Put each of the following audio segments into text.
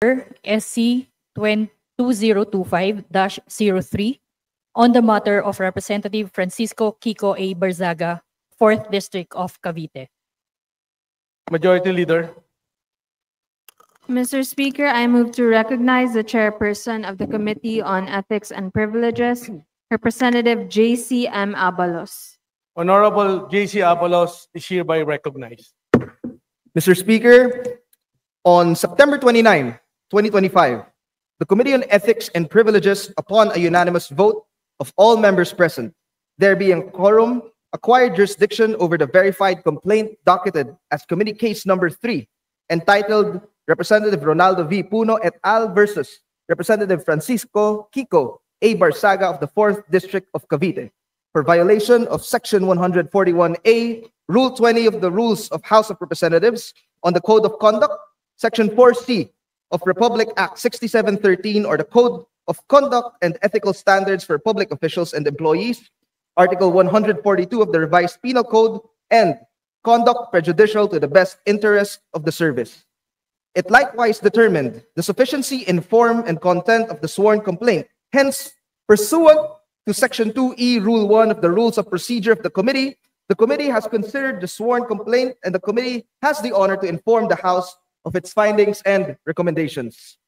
SC 2025-03 on the matter of Representative Francisco Kiko A. Barzaga, 4th District of Cavite. Majority Leader. Mr. Speaker, I move to recognize the chairperson of the Committee on Ethics and Privileges, Representative J.C.M. Abalos. Honorable J.C. Abalos is hereby recognized. Mr. Speaker, on September 29, 2025, the Committee on Ethics and Privileges, upon a unanimous vote of all members present, there being quorum, acquired jurisdiction over the verified complaint docketed as Committee Case Number 3, entitled Representative Ronaldo V. Puno et al. Versus Representative Francisco Kiko A. Barzaga of the 4th District of Cavite for violation of Section 141A, Rule 20 of the Rules of House of Representatives on the Code of Conduct, Section 4C of Republic Act 6713, or the Code of Conduct and Ethical Standards for Public Officials and Employees, Article 142 of the Revised Penal Code, and conduct prejudicial to the best interest of the service. It likewise determined the sufficiency in form and content of the sworn complaint. Hence, pursuant to Section 2E, Rule 1 of the Rules of Procedure of the Committee has considered the sworn complaint, and the Committee has the honor to inform the House of its findings and recommendations.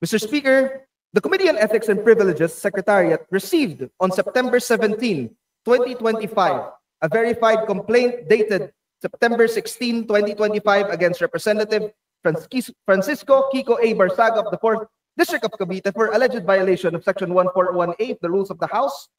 Mr. Speaker, the Committee on Ethics and Privileges Secretariat received on September 17, 2025, a verified complaint dated September 16, 2025 against Representative Francisco Kiko A. Barzaga of the 4th District of Cavite for alleged violation of Section 141A of the Rules of the House,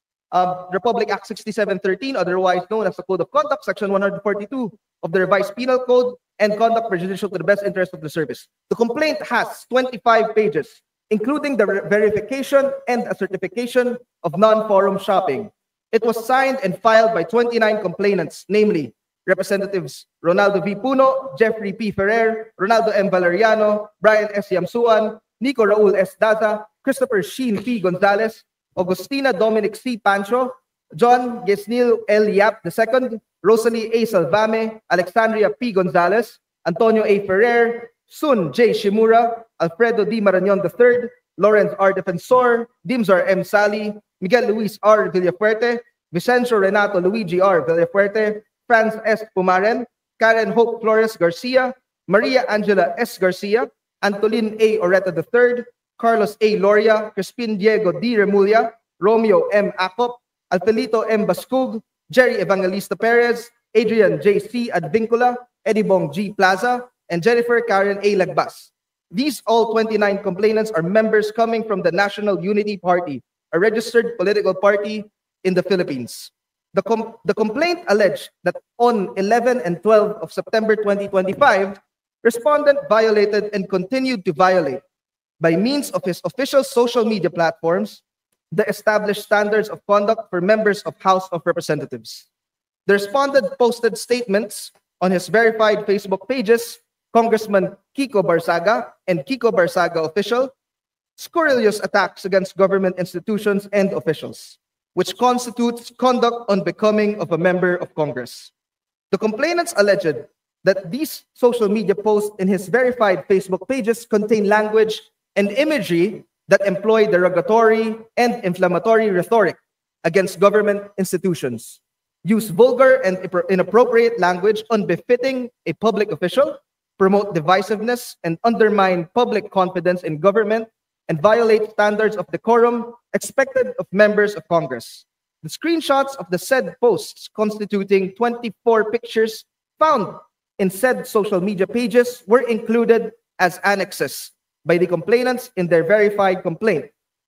Republic Act 6713, otherwise known as the Code of Conduct, Section 142 of the Revised Penal Code, and conduct prejudicial to the best interest of the service. The complaint has 25 pages, including the verification and a certification of non-forum shopping. It was signed and filed by 29 complainants, namely Representatives Ronaldo V. Puno, Jeffrey P. Ferrer, Ronaldo M. Valeriano, Brian S. Yamsuan, Nico Raul S. Daza, Christopher Sheen P. Gonzalez, Augustina Dominic C. Pancho, John Gesnil L. Yap II, Rosalie A. Salvame, Alexandria P. Gonzalez, Antonio A. Ferrer, Sun J. Shimura, Alfredo D. Marañon III, Lawrence R. Defensor, Dimsar M. Sally, Miguel Luis R. Villafuerte, Vicencio Renato Luigi R. Villafuerte, Franz S. Pumaren, Karen Hope Flores Garcia, Maria Angela S. Garcia, Antolin A. Oreta III, Carlos A. Loria, Crispin Diego D. Remulla, Romeo M. Acop, Alfelito M. Bascug, Jerry Evangelista Perez, Adrian J. C. Advincula, Edibong G. Plaza, and Jennifer Karen A. Lagbas. These all 29 complainants are members coming from the National Unity Party, a registered political party in the Philippines. The complaint alleged that on 11 and 12 of September 2025, respondent violated and continued to violate, by means of his official social media platforms, the established standards of conduct for members of House of Representatives. The respondent posted statements on his verified Facebook pages, Congressman Kiko Barzaga and Kiko Barzaga Official, scurrilous attacks against government institutions and officials, which constitutes conduct unbecoming of a member of Congress. The complainants alleged that these social media posts in his verified Facebook pages contain language and imagery that employ derogatory and inflammatory rhetoric against government institutions, use vulgar and inappropriate language unbefitting a public official, promote divisiveness and undermine public confidence in government, and violate standards of decorum expected of members of Congress. The screenshots of the said posts, constituting 24 pictures found in said social media pages, were included as annexes by the complainants in their verified complaint,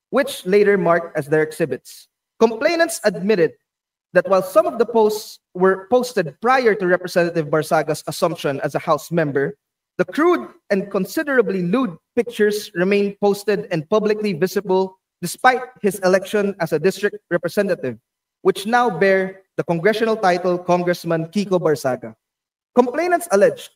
which later marked as their exhibits. Complainants admitted that while some of the posts were posted prior to Representative Barzaga's assumption as a House member, the crude and considerably lewd pictures remain posted and publicly visible despite his election as a district representative, which now bear the congressional title Congressman Kiko Barzaga. Complainants alleged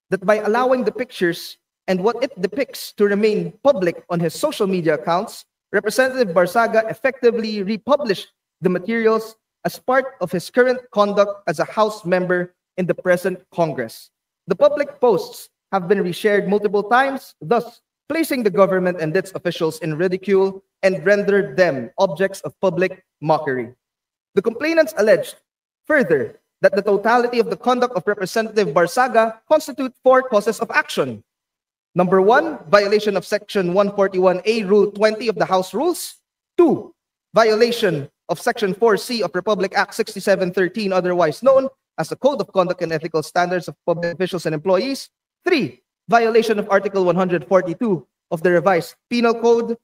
that by allowing the pictures and what it depicts to remain public on his social media accounts, Representative Barzaga effectively republished the materials as part of his current conduct as a House member in the present Congress. The public posts have been reshared multiple times, thus placing the government and its officials in ridicule and rendered them objects of public mockery. The complainants alleged further that the totality of the conduct of Representative Barsaga constitute 4 causes of action. Number 1, violation of Section 141A, Rule 20 of the House Rules. 2, violation of Section 4C of Republic Act 6713, otherwise known as the Code of Conduct and Ethical Standards of Public Officials and Employees. 3, violation of Article 142 of the Revised Penal Code.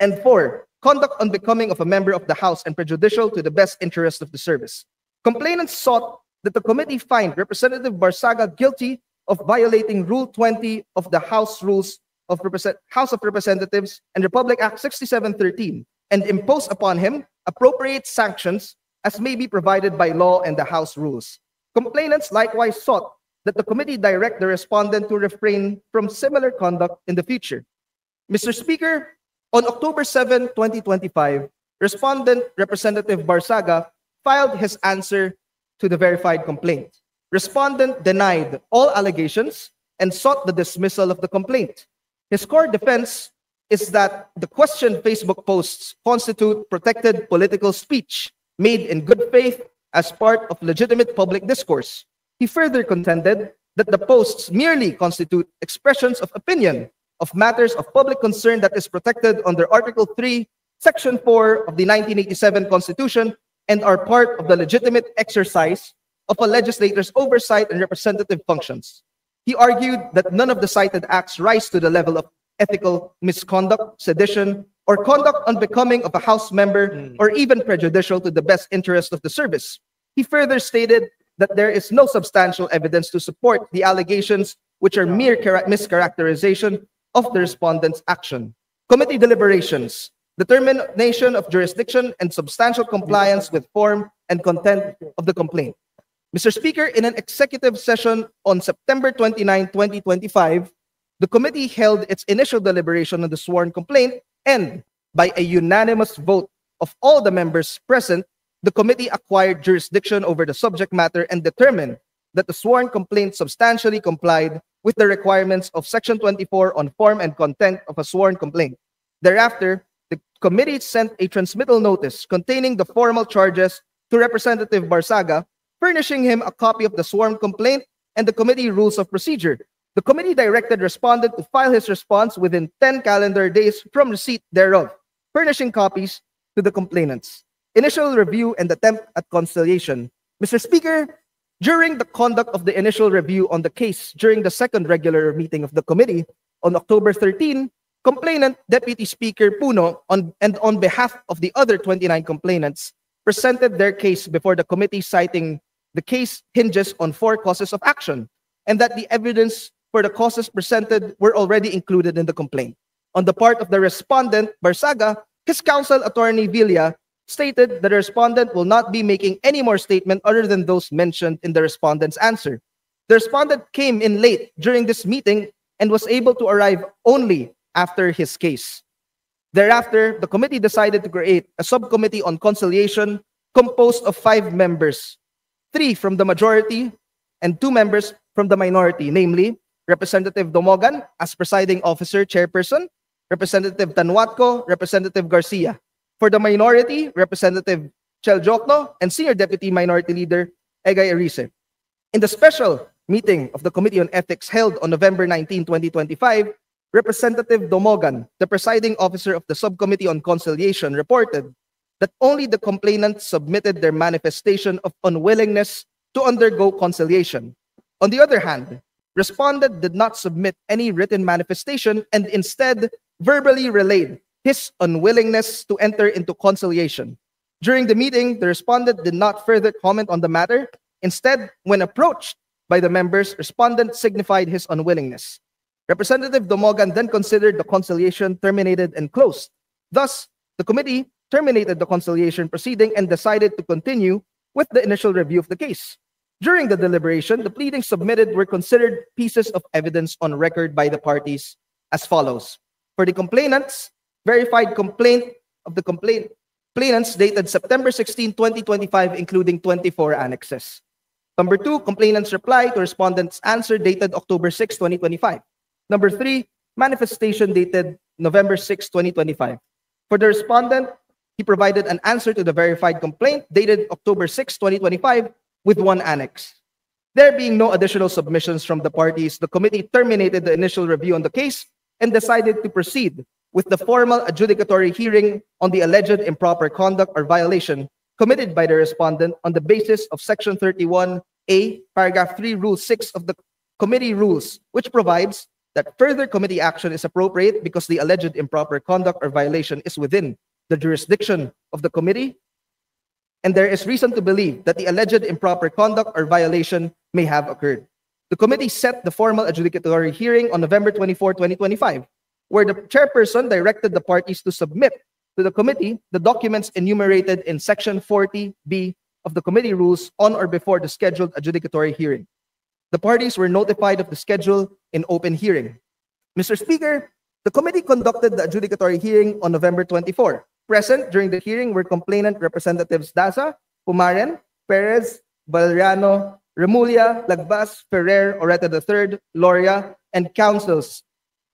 And 4, conduct unbecoming of a member of the House and prejudicial to the best interest of the service. Complainants sought that the committee find Representative Barsaga guilty of violating Rule 20 of the House Rules of House of Representatives and Republic Act 6713 and impose upon him appropriate sanctions as may be provided by law and the House rules. Complainants likewise sought that the committee direct the respondent to refrain from similar conduct in the future. Mr. Speaker, on October 7, 2025, respondent Representative Barsaga filed his answer to the verified complaint. Respondent denied all allegations and sought the dismissal of the complaint. His core defense is that the questioned Facebook posts constitute protected political speech made in good faith as part of legitimate public discourse. He further contended that the posts merely constitute expressions of opinion of matters of public concern that is protected under Article 3, Section 4 of the 1987 Constitution and are part of the legitimate exercise of a legislator's oversight and representative functions. He argued that none of the cited acts rise to the level of ethical misconduct, sedition, or conduct unbecoming of a House member or even prejudicial to the best interest of the service. He further stated that there is no substantial evidence to support the allegations, which are mere mischaracterization of the respondent's action. Committee deliberations, determination of jurisdiction, and substantial compliance with form and content of the complaint. Mr. Speaker, in an executive session on September 29, 2025, the committee held its initial deliberation on the sworn complaint, and by a unanimous vote of all the members present, the committee acquired jurisdiction over the subject matter and determined that the sworn complaint substantially complied with the requirements of Section 24 on form and content of a sworn complaint. Thereafter, the committee sent a transmittal notice containing the formal charges to Representative Barsaga, furnishing him a copy of the sworn complaint and the committee rules of procedure. The committee directed respondent to file his response within 10 calendar days from receipt thereof, furnishing copies to the complainants. Initial review and attempt at conciliation. Mr. Speaker, during the conduct of the initial review on the case during the second regular meeting of the committee on October 13, complainant Deputy Speaker Puno on behalf of the other 29 complainants presented their case before the committee, citing the case hinges on 4 causes of action and that the evidence for the causes presented were already included in the complaint. On the part of the respondent, Barsaga, his counsel, Attorney Villa, stated that the respondent will not be making any more statement other than those mentioned in the respondent's answer. The respondent came in late during this meeting and was able to arrive only after his case. Thereafter, the committee decided to create a subcommittee on conciliation composed of 5 members, 3 from the majority and 2 members from the minority, namely Representative Domogan as presiding officer, chairperson, Representative Tanwatco, Representative Garcia. For the minority, Representative Chel Jokno, and Senior Deputy Minority Leader Egay Arise. In the special meeting of the Committee on Ethics held on November 19, 2025, Representative Domogan, the presiding officer of the Subcommittee on Conciliation, reported that only the complainants submitted their manifestation of unwillingness to undergo conciliation. On the other hand, respondent did not submit any written manifestation and instead verbally relayed his unwillingness to enter into conciliation. During the meeting, the respondent did not further comment on the matter. Instead, when approached by the members, respondent signified his unwillingness. Representative Domogan then considered the conciliation terminated and closed. Thus, the committee terminated the conciliation proceeding and decided to continue with the initial review of the case. During the deliberation, the pleadings submitted were considered pieces of evidence on record by the parties as follows. For the complainants, verified complaint of the complainants dated September 16, 2025, including 24 annexes. Number 2, complainant's reply to respondent's answer dated October 6, 2025. Number 3, manifestation dated November 6, 2025. For the respondent, he provided an answer to the verified complaint dated October 6, 2025 with one annex. There being no additional submissions from the parties, the committee terminated the initial review on the case and decided to proceed with the formal adjudicatory hearing on the alleged improper conduct or violation committed by the respondent on the basis of Section 31A, Paragraph 3, Rule 6 of the Committee Rules, which provides that further committee action is appropriate because the alleged improper conduct or violation is within the jurisdiction of the committee, and there is reason to believe that the alleged improper conduct or violation may have occurred. The committee set the formal adjudicatory hearing on November 24, 2025, where the chairperson directed the parties to submit to the committee the documents enumerated in Section 40B of the committee rules on or before the scheduled adjudicatory hearing. The parties were notified of the schedule in open hearing. Mr. Speaker, the committee conducted the adjudicatory hearing on November 24. Present during the hearing were complainant representatives Daza, Pumaren, Perez, Valeriano, Remulla, Lagbas, Ferrer, Oreta III, Loria, and counsels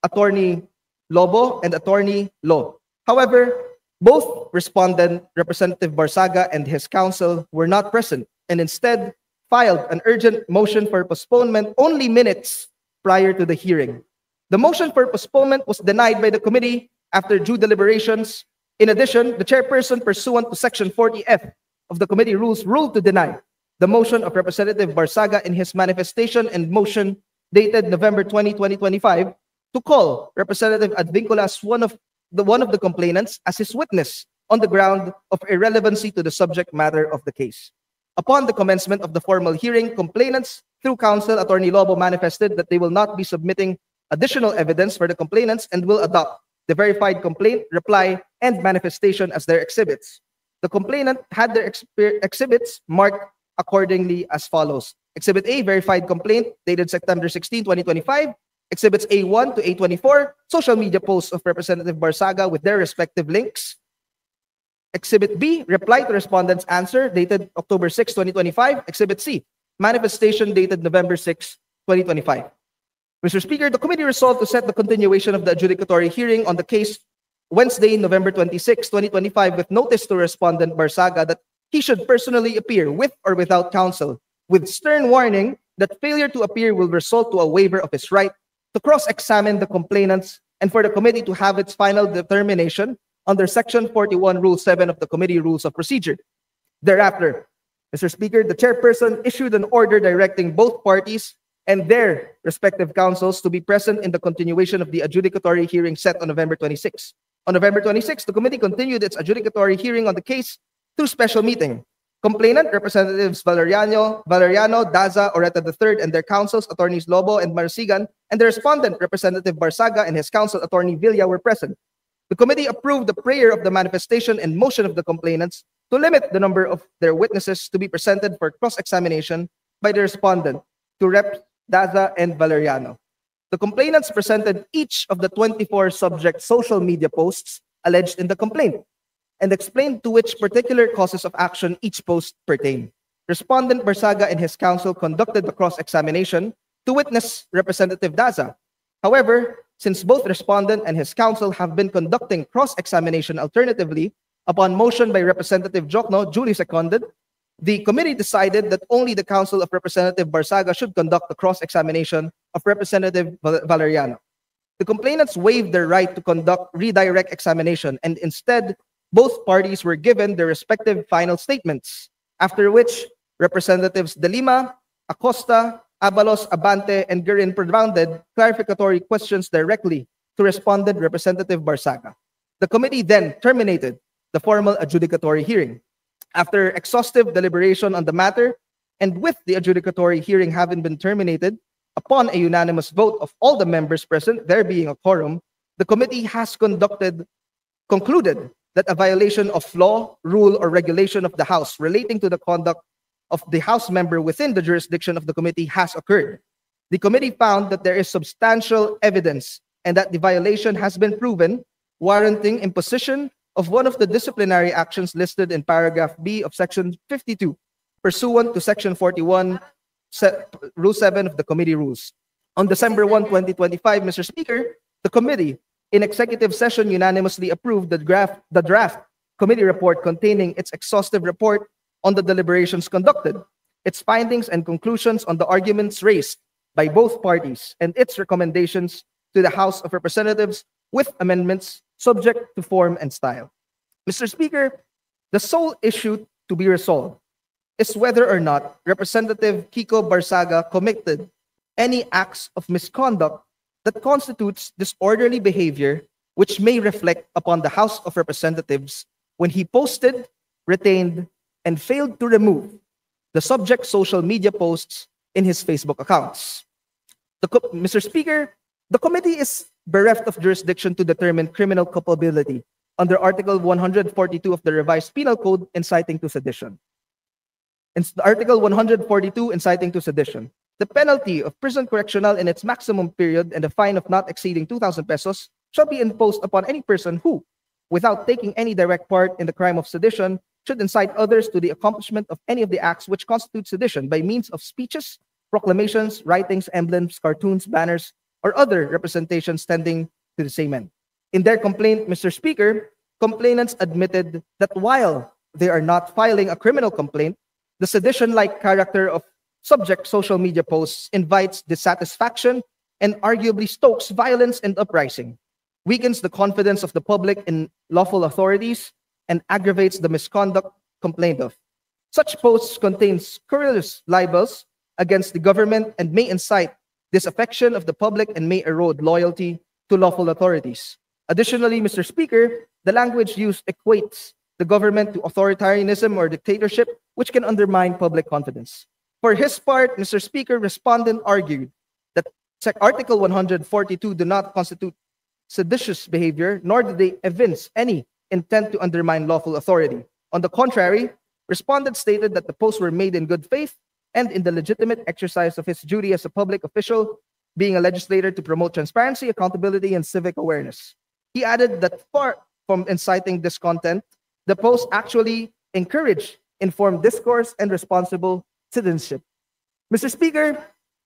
Attorney Lobo and Attorney Lo. However, both respondent Representative Barsaga and his counsel were not present and instead filed an urgent motion for postponement only minutes prior to the hearing. The motion for postponement was denied by the committee after due deliberations. In addition, the chairperson, pursuant to Section 40F of the committee rules, ruled to deny the motion of Representative Barsaga in his manifestation and motion dated November 20, 2025, to call Representative Advinculas, one of the complainants, as his witness on the ground of irrelevancy to the subject matter of the case. Upon the commencement of the formal hearing, complainants, through counsel Attorney Lobo, manifested that they will not be submitting additional evidence for the complainants and will adopt the verified complaint, reply, and manifestation as their exhibits. The complainant had their exhibits marked accordingly as follows. Exhibit A, verified complaint dated September 16, 2025. Exhibits A1 to A24, social media posts of Representative Barsaga with their respective links. Exhibit B, reply to respondent's answer dated October 6, 2025. Exhibit C, manifestation dated November 6, 2025. Mr. Speaker, the committee resolved to set the continuation of the adjudicatory hearing on the case Wednesday, November 26, 2025, with notice to respondent Barsaga that he should personally appear with or without counsel, with stern warning that failure to appear will result to a waiver of his right to cross-examine the complainants and for the committee to have its final determination under Section 41, Rule 7 of the Committee Rules of Procedure. Thereafter, Mr. Speaker, the chairperson issued an order directing both parties and their respective counsels to be present in the continuation of the adjudicatory hearing set on November 26. On November 26, the committee continued its adjudicatory hearing on the case through special meeting. Complainant Representatives Valeriano, Daza, Oreta III, and their counsels, Attorneys Lobo and Marsigan, and the respondent, Representative Barsaga, and his counsel, Attorney Villa, were present. The committee approved the prayer of the manifestation and motion of the complainants to limit the number of their witnesses to be presented for cross-examination by the respondent to Rep. Daza and Valeriano. The complainants presented each of the 24 subject social media posts alleged in the complaint and explained to which particular causes of action each post pertained. Respondent Barsaga and his counsel conducted the cross-examination to witness Representative Daza. However, since both respondent and his counsel have been conducting cross-examination alternatively, upon motion by Representative Jokno, duly seconded, the committee decided that only the counsel of Representative Barsaga should conduct the cross-examination of Representative Valeriano. The complainants waived their right to conduct redirect examination, and instead, both parties were given their respective final statements, after which Representatives De Lima, Acosta, Abalos, Abante, and Guerin propounded clarificatory questions directly to respondent Representative Barsaga. The committee then terminated the formal adjudicatory hearing. After exhaustive deliberation on the matter, and with the adjudicatory hearing having been terminated, upon a unanimous vote of all the members present, there being a quorum, the committee has concluded that a violation of law, rule, or regulation of the House relating to the conduct of the House member within the jurisdiction of the committee has occurred. The committee found that there is substantial evidence and that the violation has been proven, warranting imposition of one of the disciplinary actions listed in paragraph B of Section 52, pursuant to Section 41, Rule 7 of the Committee Rules. On December 1, 2025, Mr. Speaker, The committee, in executive session, unanimously approved the draft committee report containing its exhaustive report on the deliberations conducted, its findings and conclusions on the arguments raised by both parties, and its recommendations to the House of Representatives with amendments subject to form and style. Mr. Speaker, the sole issue to be resolved is whether or not Representative Kiko Barzaga committed any acts of misconduct that constitutes disorderly behavior which may reflect upon the House of Representatives when he posted, retained, and failed to remove the subject social media posts in his Facebook accounts. Mr. Speaker, the committee is bereft of jurisdiction to determine criminal culpability under Article 142 of the Revised Penal Code inciting to sedition. In Article 142 inciting to sedition, the penalty of prison correctional in its maximum period and a fine of not exceeding 2,000 pesos shall be imposed upon any person who, without taking any direct part in the crime of sedition, should incite others to the accomplishment of any of the acts which constitute sedition by means of speeches, proclamations, writings, emblems, cartoons, banners, or other representations tending to the same end. In their complaint, Mr. Speaker, complainants admitted that while they are not filing a criminal complaint, the sedition-like character of subject social media posts invites dissatisfaction and arguably stokes violence and uprising, weakens the confidence of the public in lawful authorities, and aggravates the misconduct complained of. Such posts contain scurrilous libels against the government and may incite disaffection of the public and may erode loyalty to lawful authorities. Additionally, Mr. Speaker, the language used equates the government to authoritarianism or dictatorship, which can undermine public confidence. For his part, Mr. Speaker, respondent argued that Article 142 do not constitute seditious behavior, nor do they evince any intent to undermine lawful authority. On the contrary, respondent stated that the posts were made in good faith and in the legitimate exercise of his duty as a public official, being a legislator to promote transparency, accountability, and civic awareness. He added that far from inciting discontent, the posts actually encourage informed discourse and responsible citizenship. Mr. Speaker,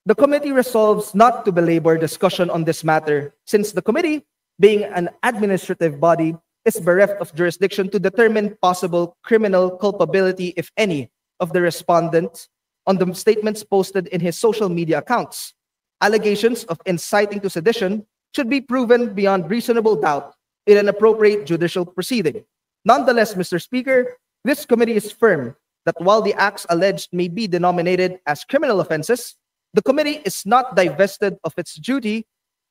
the committee resolves not to belabor discussion on this matter, since the committee, being an administrative body, is bereft of jurisdiction to determine possible criminal culpability, if any, of the respondent on the statements posted in his social media accounts. Allegations of inciting to sedition should be proven beyond reasonable doubt in an appropriate judicial proceeding. Nonetheless, Mr. Speaker, this committee is firm that while the acts alleged may be denominated as criminal offenses, the committee is not divested of its duty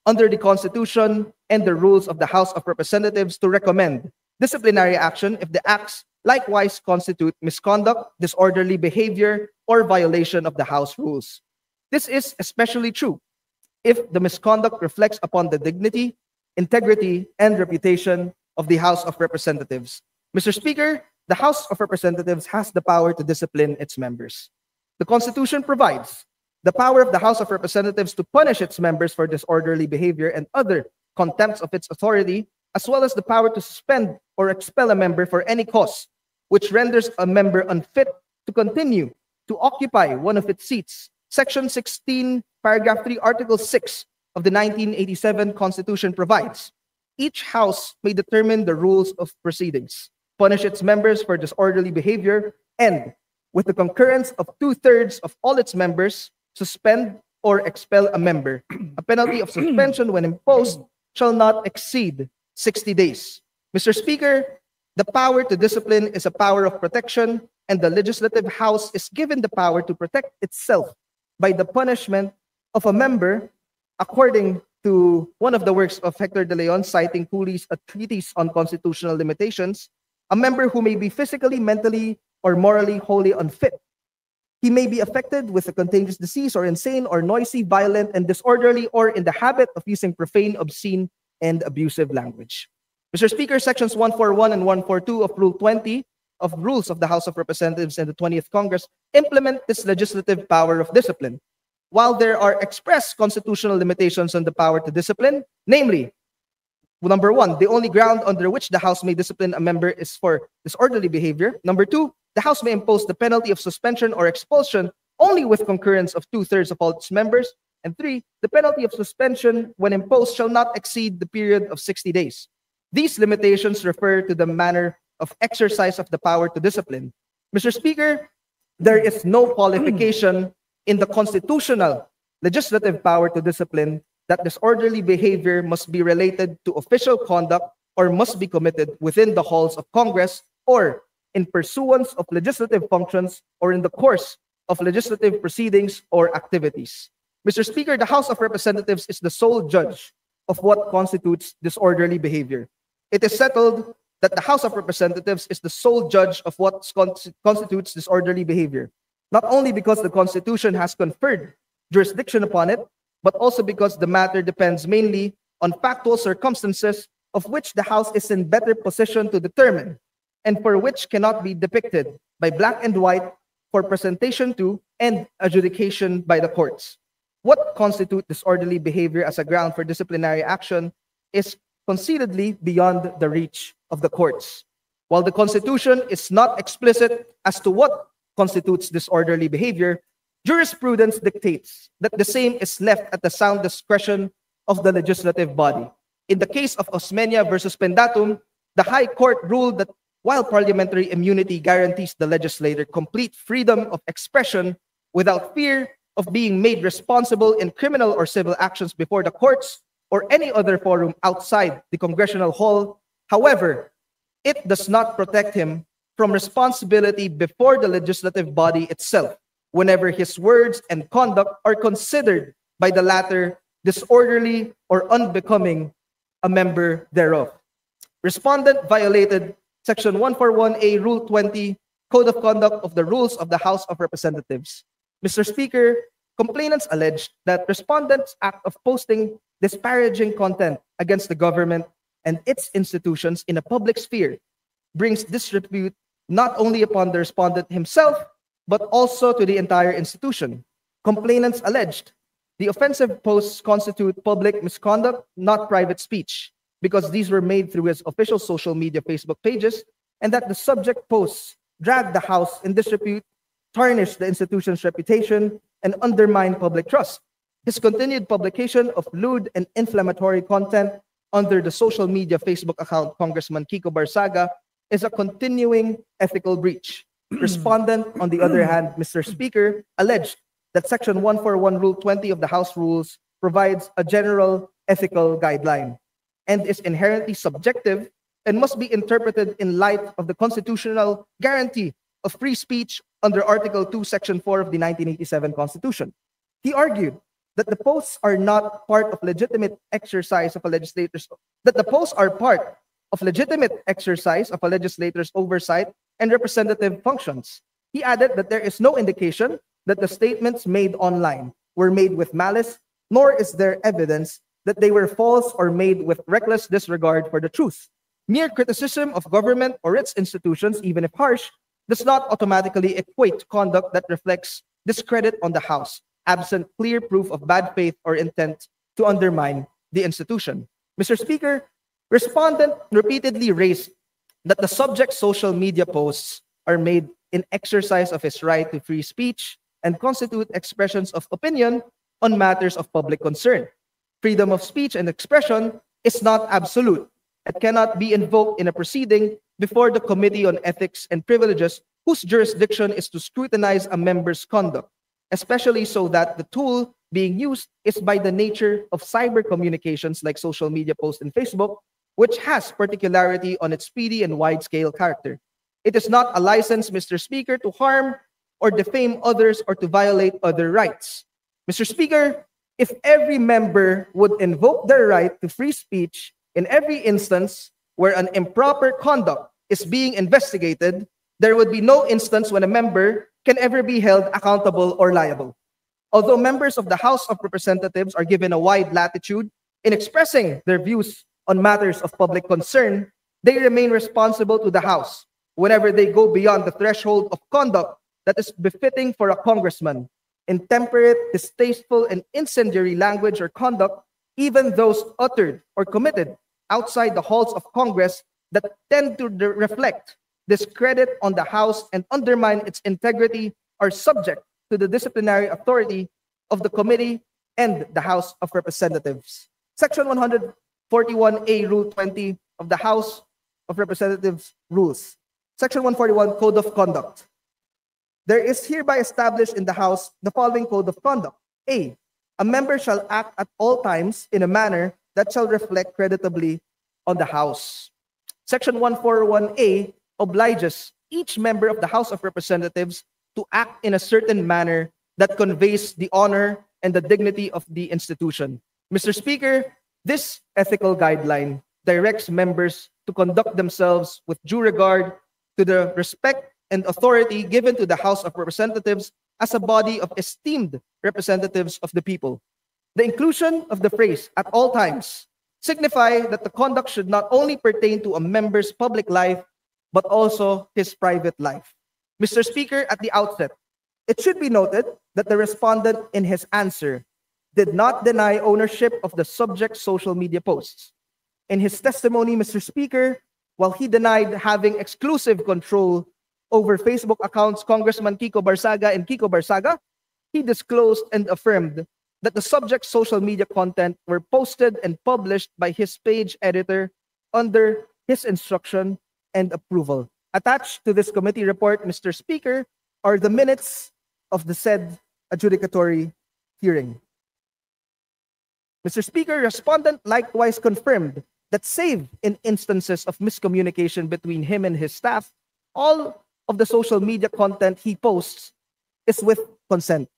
under the Constitution and the rules of the House of Representatives to recommend disciplinary action if the acts likewise constitute misconduct, disorderly behavior, or violation of the House rules. This is especially true if the misconduct reflects upon the dignity, integrity, and reputation of the House of Representatives. Mr. Speaker, the House of Representatives has the power to discipline its members. The Constitution provides the power of the House of Representatives to punish its members for disorderly behavior and other contempts of its authority, as well as the power to suspend or expel a member for any cause which renders a member unfit to continue to occupy one of its seats. Section 16, paragraph 3, Article 6 of the 1987 Constitution provides, each House may determine the rules of proceedings, punish its members for disorderly behavior, and, with the concurrence of 2/3 of all its members, suspend or expel a member. A penalty of suspension when imposed shall not exceed 60 days. Mr. Speaker, the power to discipline is a power of protection, and the Legislative House is given the power to protect itself by the punishment of a member, according to one of the works of Hector de Leon, citing Cooley's A Treatise on Constitutional Limitations, a member who may be physically, mentally, or morally wholly unfit. He may be affected with a contagious disease or insane or noisy, violent, and disorderly, or in the habit of using profane, obscene, and abusive language. Mr. Speaker, Sections 141 and 142 of Rule 20 of Rules of the House of Representatives and the 20th Congress implement this legislative power of discipline. While there are express constitutional limitations on the power to discipline, namely, number 1, the only ground under which the House may discipline a member is for disorderly behavior. Number 2, the House may impose the penalty of suspension or expulsion only with concurrence of 2/3 of all its members. And 3, the penalty of suspension when imposed shall not exceed the period of 60 days. These limitations refer to the manner of exercise of the power to discipline. Mr. Speaker, there is no qualification in the constitutional legislative power to discipline that disorderly behavior must be related to official conduct or must be committed within the halls of Congress or in pursuance of legislative functions or in the course of legislative proceedings or activities. Mr. Speaker, the House of Representatives is the sole judge of what constitutes disorderly behavior. It is settled that the House of Representatives is the sole judge of what constitutes disorderly behavior, not only because the Constitution has conferred jurisdiction upon it, but also because the matter depends mainly on factual circumstances of which the House is in better position to determine, and for which cannot be depicted by black and white for presentation to and adjudication by the courts. What constitutes disorderly behavior as a ground for disciplinary action is conceitedly beyond the reach of the courts. While the Constitution is not explicit as to what constitutes disorderly behavior, jurisprudence dictates that the same is left at the sound discretion of the legislative body. In the case of Osmeña versus Pendatum, the High Court ruled that while parliamentary immunity guarantees the legislator complete freedom of expression without fear of being made responsible in criminal or civil actions before the courts or any other forum outside the congressional hall, however, it does not protect him from responsibility before the legislative body itself whenever his words and conduct are considered by the latter disorderly or unbecoming a member thereof. Respondent violated Section 141A, Rule 20, Code of Conduct of the Rules of the House of Representatives. Mr. Speaker, complainants alleged that respondents' act of posting disparaging content against the government and its institutions in a public sphere brings disrepute not only upon the respondent himself, but also to the entire institution. Complainants alleged the offensive posts constitute public misconduct, not private speech, because these were made through his official social media Facebook pages, and that the subject posts drag the House in disrepute, tarnish the institution's reputation, and undermine public trust. His continued publication of lewd and inflammatory content under the social media Facebook account Congressman Kiko Barzaga is a continuing ethical breach. Respondent, on the other hand, Mr. Speaker, alleged that Section 141, Rule 20 of the House Rules provides a general ethical guideline and is inherently subjective and must be interpreted in light of the constitutional guarantee of free speech under Article 2, Section 4 of the 1987 Constitution. He argued that the posts are not part of legitimate exercise of a legislator's oversight and representative functions. He added that there is no indication that the statements made online were made with malice, nor is there evidence that they were false or made with reckless disregard for the truth. Mere criticism of government or its institutions, even if harsh, does not automatically equate to conduct that reflects discredit on the House, absent clear proof of bad faith or intent to undermine the institution. Mr. Speaker, respondent repeatedly raised that the subject social media posts are made in exercise of his right to free speech and constitute expressions of opinion on matters of public concern. Freedom of speech and expression is not absolute. It cannot be invoked in a proceeding before the Committee on Ethics and Privileges, whose jurisdiction is to scrutinize a member's conduct, especially so that the tool being used is by the nature of cyber communications like social media posts and Facebook, which has particularity on its speedy and wide-scale character. It is not a license, Mr. Speaker, to harm or defame others or to violate other rights. Mr. Speaker, if every member would invoke their right to free speech in every instance where an improper conduct is being investigated, there would be no instance when a member can ever be held accountable or liable. Although members of the House of Representatives are given a wide latitude in expressing their views on matters of public concern, they remain responsible to the House whenever they go beyond the threshold of conduct that is befitting for a congressman. Intemperate, distasteful, and incendiary language or conduct, even those uttered or committed outside the halls of Congress that tend to reflect discredit on the House and undermine its integrity, are subject to the disciplinary authority of the Committee and the House of Representatives. Section 141A, Rule 20 of the House of Representatives Rules. Section 141, Code of Conduct. There is hereby established in the House the following Code of Conduct. A member shall act at all times in a manner that shall reflect creditably on the House. Section 141A obliges each member of the House of Representatives to act in a certain manner that conveys the honor and the dignity of the institution. Mr. Speaker, this ethical guideline directs members to conduct themselves with due regard to the respect and authority given to the House of Representatives as a body of esteemed representatives of the people. The inclusion of the phrase "at all times" signify that the conduct should not only pertain to a member's public life, but also his private life. Mr. Speaker, at the outset, it should be noted that the respondent in his answer did not deny ownership of the subject social media posts. In his testimony, Mr. Speaker, while he denied having exclusive control over Facebook accounts Congressman Kiko Barzaga and Kiko Barzaga, he disclosed and affirmed that the subject social media content were posted and published by his page editor under his instruction and approval. Attached to this committee report, Mr. Speaker, are the minutes of the said adjudicatory hearing. Mr. Speaker, respondent likewise confirmed that save in instances of miscommunication between him and his staff, all of the social media content he posts is with consent.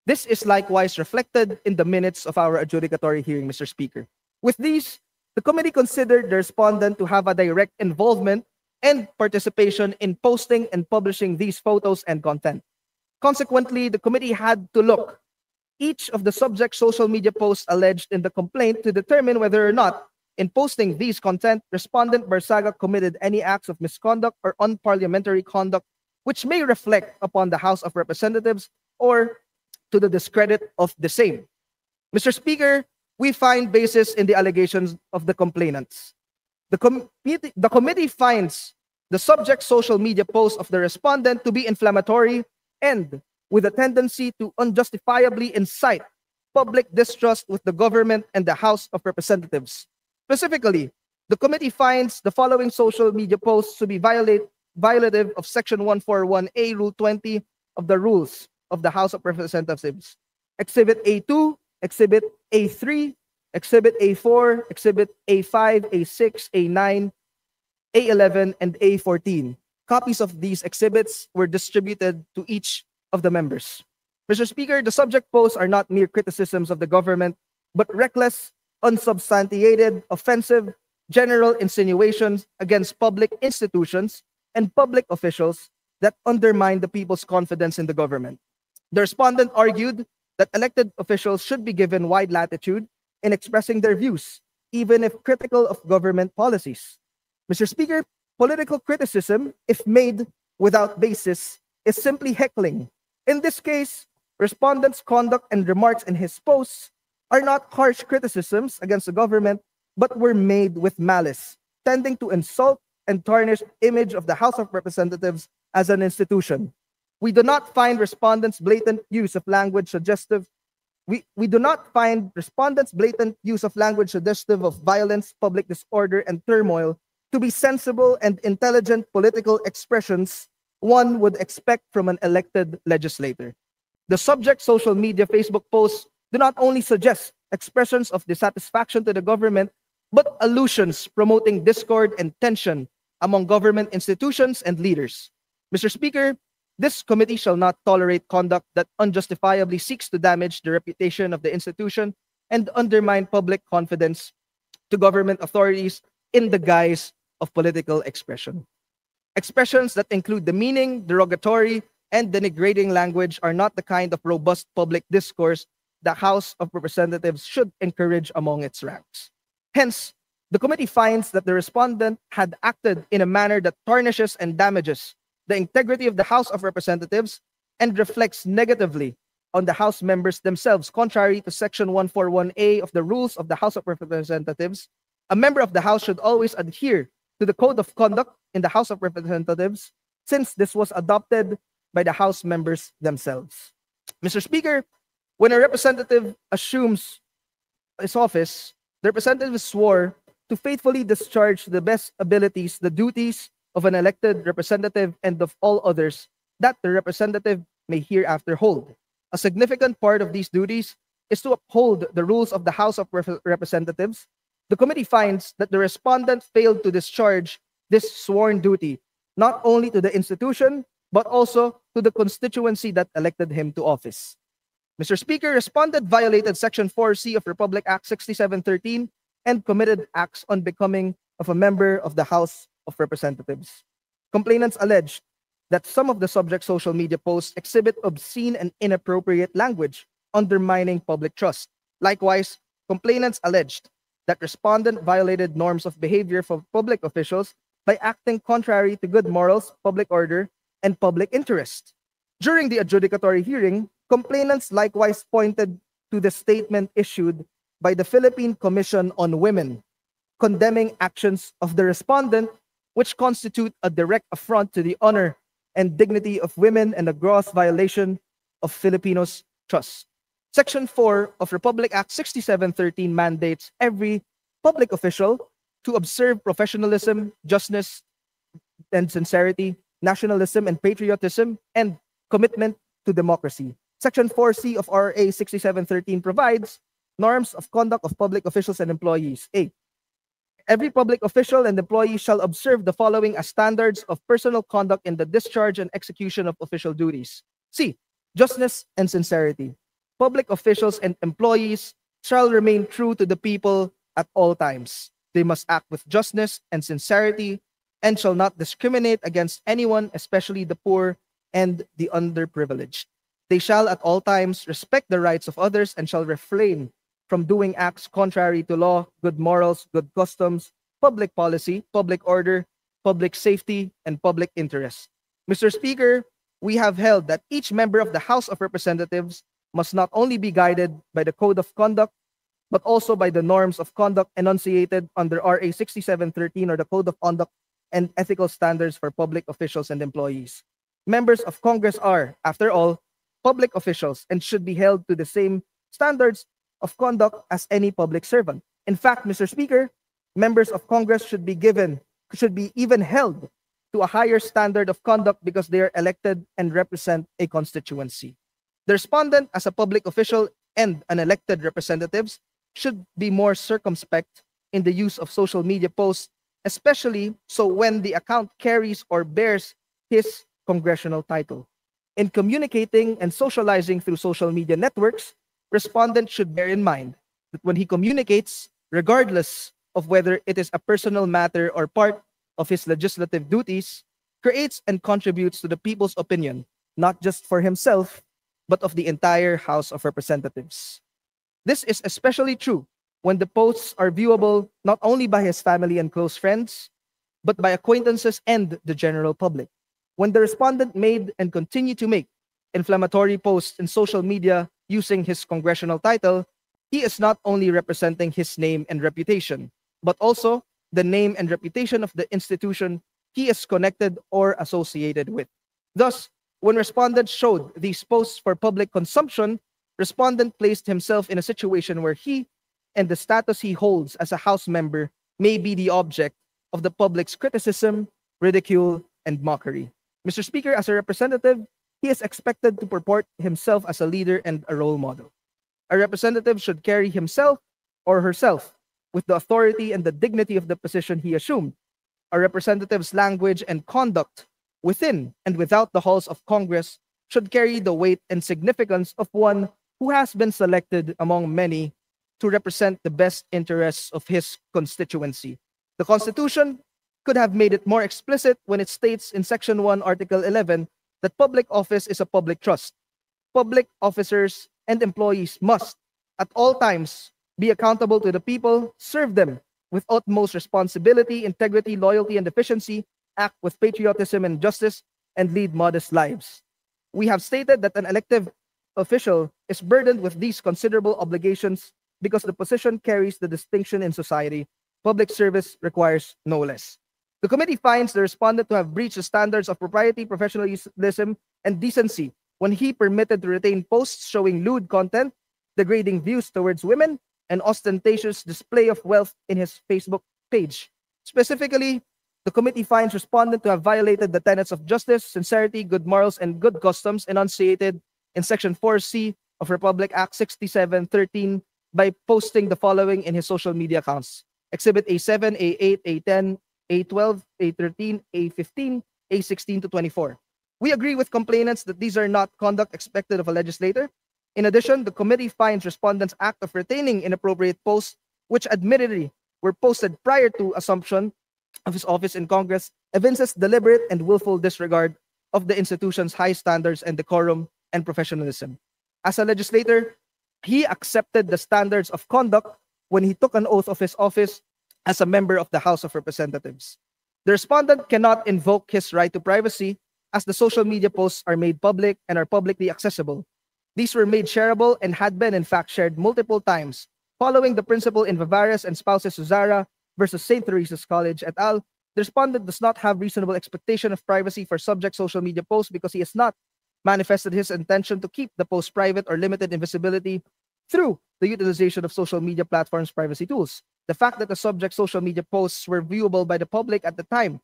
This is likewise reflected in the minutes of our adjudicatory hearing, Mr. Speaker. With these, the committee considered the respondent to have a direct involvement and participation in posting and publishing these photos and content. Consequently, the committee had to look each of the subject social media posts alleged in the complaint to determine whether or not, in posting these content, respondent Barzaga committed any acts of misconduct or unparliamentary conduct which may reflect upon the House of Representatives or to the discredit of the same. Mr. Speaker, we find basis in the allegations of the complainants. The committee finds the subject social media post of the respondent to be inflammatory and with a tendency to unjustifiably incite public distrust with the government and the House of Representatives. Specifically, the committee finds the following social media posts to be violative of Section 141A, Rule 20 of the Rules of the House of Representatives. Exhibit A2, Exhibit A3, Exhibit A4, Exhibit A5, A6, A9, A11, and A14. Copies of these exhibits were distributed to each of the members. Mr. Speaker, the subject posts are not mere criticisms of the government, but reckless, unsubstantiated, offensive, general insinuations against public institutions and public officials that undermine the people's confidence in the government. The respondent argued that elected officials should be given wide latitude in expressing their views, even if critical of government policies. Mr. Speaker, political criticism, if made without basis, is simply heckling. In this case, respondent's conduct and remarks in his posts are not harsh criticisms against the government, but were made with malice, tending to insult and tarnish the image of the House of Representatives as an institution. We do not find respondents' blatant use of language suggestive. We do not find respondents' blatant use of language suggestive of violence, public disorder, and turmoil to be sensible and intelligent political expressions one would expect from an elected legislator. The subject social media Facebook posts do not only suggest expressions of dissatisfaction to the government, but allusions promoting discord and tension among government institutions and leaders. Mr. Speaker, this committee shall not tolerate conduct that unjustifiably seeks to damage the reputation of the institution and undermine public confidence to government authorities in the guise of political expression. Expressions that include demeaning, derogatory, and denigrating language are not the kind of robust public discourse the House of Representatives should encourage among its ranks. Hence, the committee finds that the respondent had acted in a manner that tarnishes and damages the integrity of the House of Representatives and reflects negatively on the House members themselves, contrary to Section 141A of the Rules of the House of Representatives. A member of the House should always adhere to the Code of Conduct in the House of Representatives, since this was adopted by the House members themselves. Mr. Speaker, When a representative assumes his office, the representative swore to faithfully discharge to the best abilities the duties of an elected representative and of all others that the representative may hereafter hold. A significant part of these duties is to uphold the rules of the House of Representatives. The committee finds that the respondent failed to discharge this sworn duty, not only to the institution, but also to the constituency that elected him to office. Mr. Speaker, respondent violated Section 4C of Republic Act 6713 and committed acts on becoming of a member of the House of Representatives. Complainants alleged that some of the subject social media posts exhibit obscene and inappropriate language, undermining public trust. Likewise, complainants alleged that respondent violated norms of behavior for public officials by acting contrary to good morals, public order, and public interest. During the adjudicatory hearing, complainants likewise pointed to the statement issued by the Philippine Commission on Women, condemning actions of the respondent which constitute a direct affront to the honor and dignity of women and a gross violation of Filipinos' trust. Section 4 of Republic Act 6713 mandates every public official to observe professionalism, justness, and sincerity, nationalism and patriotism, and commitment to democracy. Section 4C of RA 6713 provides norms of conduct of public officials and employees. A. Every public official and employee shall observe the following as standards of personal conduct in the discharge and execution of official duties. C. Justness and sincerity. Public officials and employees shall remain true to the people at all times. They must act with justness and sincerity and shall not discriminate against anyone, especially the poor and the underprivileged. They shall at all times respect the rights of others and shall refrain from doing acts contrary to law, good morals, good customs, public policy, public order, public safety, and public interest. Mr. Speaker, we have held that each member of the House of Representatives must not only be guided by the Code of Conduct, but also by the norms of conduct enunciated under RA 6713 or the Code of Conduct and Ethical Standards for Public Officials and Employees. Members of Congress are, after all, public officials and should be held to the same standards of conduct as any public servant. In fact, Mr. Speaker, members of Congress should be even held to a higher standard of conduct because they are elected and represent a constituency. The respondent, as a public official and an elected representatives, should be more circumspect in the use of social media posts, especially so when the account carries or bears his congressional title. In communicating and socializing through social media networks, respondent should bear in mind that when he communicates, regardless of whether it is a personal matter or part of his legislative duties, creates and contributes to the people's opinion, not just for himself, but of the entire House of Representatives. This is especially true when the posts are viewable not only by his family and close friends, but by acquaintances and the general public. When the respondent made and continued to make inflammatory posts in social media using his congressional title, he is not only representing his name and reputation, but also the name and reputation of the institution he is connected or associated with. Thus, when respondent showed these posts for public consumption, respondent placed himself in a situation where he and the status he holds as a House member may be the object of the public's criticism, ridicule, and mockery. Mr. Speaker, as a representative, he is expected to purport himself as a leader and a role model. A representative should carry himself or herself with the authority and the dignity of the position he assumed. A representative's language and conduct within and without the halls of Congress should carry the weight and significance of one who has been selected among many to represent the best interests of his constituency. The Constitution could have made it more explicit when it states in Section 1, Article 11, that public office is a public trust. Public officers and employees must, at all times, be accountable to the people, serve them with utmost responsibility, integrity, loyalty, and efficiency, act with patriotism and justice, and lead modest lives. We have stated that an elected official is burdened with these considerable obligations because the position carries the distinction in society. Public service requires no less. The committee finds the respondent to have breached the standards of propriety, professionalism, and decency when he permitted to retain posts showing lewd content, degrading views towards women, and ostentatious display of wealth in his Facebook page. Specifically, the committee finds respondent to have violated the tenets of justice, sincerity, good morals, and good customs enunciated in Section 4C of Republic Act 6713 by posting the following in his social media accounts: Exhibit A7, A8, A10, A12, A13, A15, A16 to 24. We agree with complainants that these are not conduct expected of a legislator. In addition, the committee finds respondents' act of retaining inappropriate posts, which admittedly were posted prior to assumption of his office in Congress, evinces deliberate and willful disregard of the institution's high standards and decorum and professionalism. As a legislator, he accepted the standards of conduct when he took an oath of his office as a member of the House of Representatives. The respondent cannot invoke his right to privacy as the social media posts are made public and are publicly accessible. These were made shareable and had been in fact shared multiple times. Following the principle in Vavares and Spouses Suzara versus St. Teresa's College et al., the respondent does not have reasonable expectation of privacy for subject social media posts because he has not manifested his intention to keep the post private or limited in visibility through the utilization of social media platforms' privacy tools. The fact that the subject social media posts were viewable by the public at the time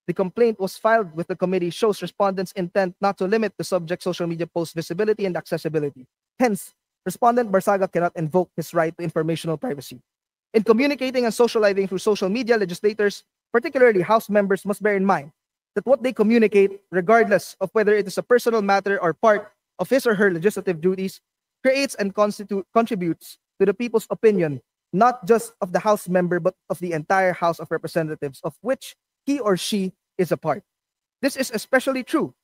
the complaint was filed with the committee shows respondents' intent not to limit the subject social media post visibility and accessibility. Hence, respondent Barsaga cannot invoke his right to informational privacy. In communicating and socializing through social media, legislators, particularly House members, must bear in mind that what they communicate, regardless of whether it is a personal matter or part of his or her legislative duties, creates and contributes to the people's opinion, not just of the House member, but of the entire House of Representatives, of which he or she is a part. This is especially true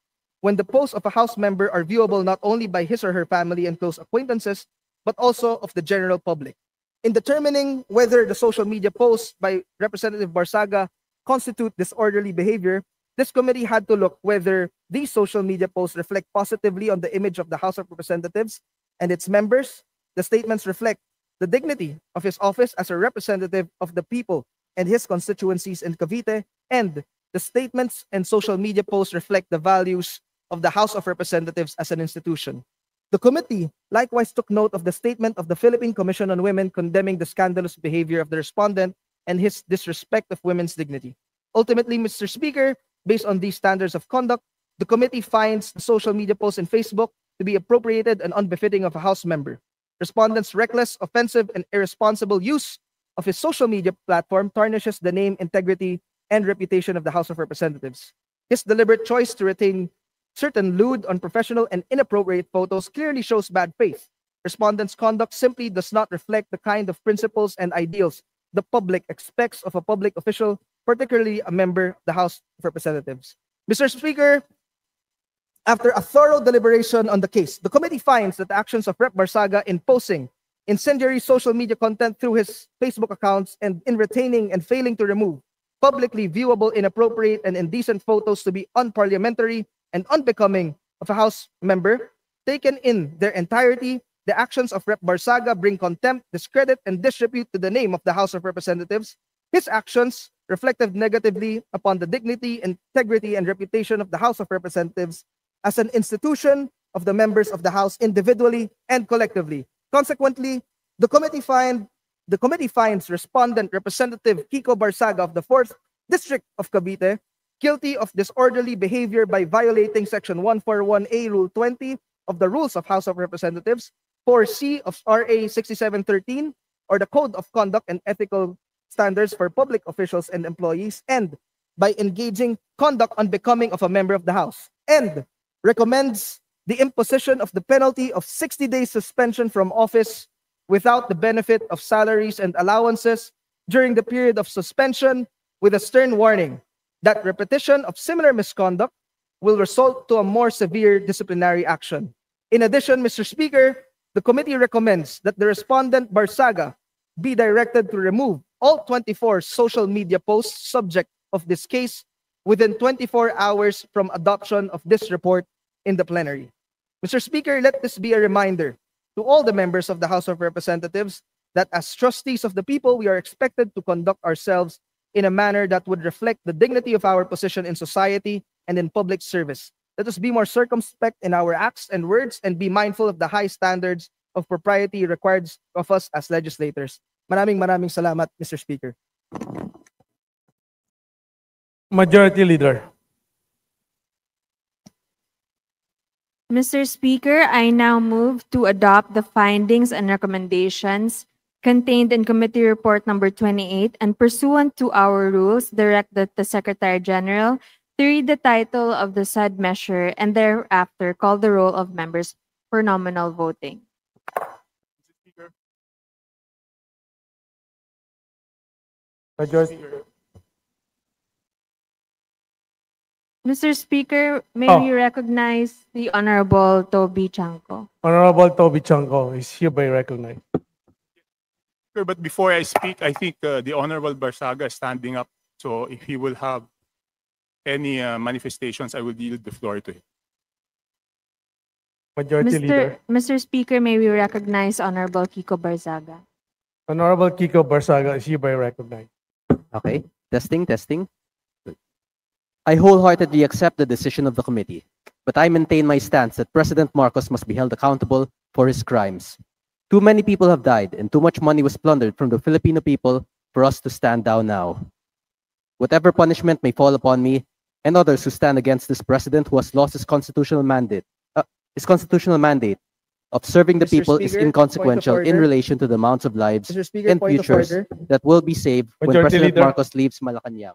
when the posts of a House member are viewable not only by his or her family and close acquaintances, but also of the general public. In determining whether the social media posts by Representative Barsaga constitute disorderly behavior, this committee had to look whether these social media posts reflect positively on the image of the House of Representatives and its members. The statements reflect the dignity of his office as a representative of the people and his constituencies in Cavite, and the statements and social media posts reflect the values of the House of Representatives as an institution. The committee likewise took note of the statement of the Philippine Commission on Women condemning the scandalous behavior of the respondent and his disrespect of women's dignity. Ultimately, Mr. Speaker, based on these standards of conduct, the committee finds the social media posts in Facebook to be appropriated and unbefitting of a House member. Respondent's reckless, offensive, and irresponsible use of his social media platform tarnishes the name, integrity, and reputation of the House of Representatives. His deliberate choice to retain certain lewd, unprofessional, and inappropriate photos clearly shows bad faith. Respondent's conduct simply does not reflect the kind of principles and ideals the public expects of a public official, particularly a member of the House of Representatives. Mr. Speaker, after a thorough deliberation on the case, the committee finds that the actions of Rep. Barsaga in posting incendiary social media content through his Facebook accounts and in retaining and failing to remove publicly viewable, inappropriate, and indecent photos to be unparliamentary and unbecoming of a House member, taken in their entirety, the actions of Rep. Barsaga bring contempt, discredit, and disrepute to the name of the House of Representatives. His actions reflected negatively upon the dignity, integrity, and reputation of the House of Representatives as an institution of the members of the House individually and collectively. Consequently, the committee finds respondent Representative Kiko Barsaga of the 4th District of Cavite guilty of disorderly behavior by violating Section 141A, Rule 20 of the Rules of House of Representatives, 4C of RA 6713, or the Code of Conduct and Ethical Standards for Public Officials and Employees, and by engaging conduct unbecoming of a member of the House, and recommends the imposition of the penalty of 60 days suspension from office without the benefit of salaries and allowances during the period of suspension, with a stern warning that repetition of similar misconduct will result to a more severe disciplinary action. In addition, Mr. Speaker, the committee recommends that the respondent Barsaga be directed to remove all 24 social media posts subject of this case within 24 hours from adoption of this report in the plenary. Mr. Speaker, let this be a reminder to all the members of the House of Representatives that as trustees of the people, we are expected to conduct ourselves in a manner that would reflect the dignity of our position in society and in public service. Let us be more circumspect in our acts and words and be mindful of the high standards of propriety required of us as legislators. Maraming salamat, Mr. Speaker. Majority Leader. Mr. Speaker, I now move to adopt the findings and recommendations contained in Committee Report Number 28 and pursuant to our rules, direct that the Secretary General to read the title of the said measure and thereafter call the roll of members for nominal voting. Majority. Mr. Speaker, may Oh. we recognize the Honorable Toby Chanco? Honorable Toby Chanco is hereby recognized. Sure, but before I speak, I think the Honorable Barsaga is standing up. So if he will have any manifestations, I will yield the floor to him. Majority Leader. Mr. Speaker, may we recognize Honorable Kiko Barzaga? Honorable Kiko Barsaga is hereby recognized. Okay, testing. Good. I wholeheartedly accept the decision of the committee, but I maintain my stance that President Marcos must be held accountable for his crimes. Too many people have died and too much money was plundered from the Filipino people for us to stand down now. Whatever punishment may fall upon me and others who stand against this president who has lost his constitutional mandate of serving the Mr. people is Speaker, point of inconsequential in order. relation to the amounts of lives Mr. Speaker, and point of futures order. that will be saved when Majority President Leader. Marcos leaves Malacanang.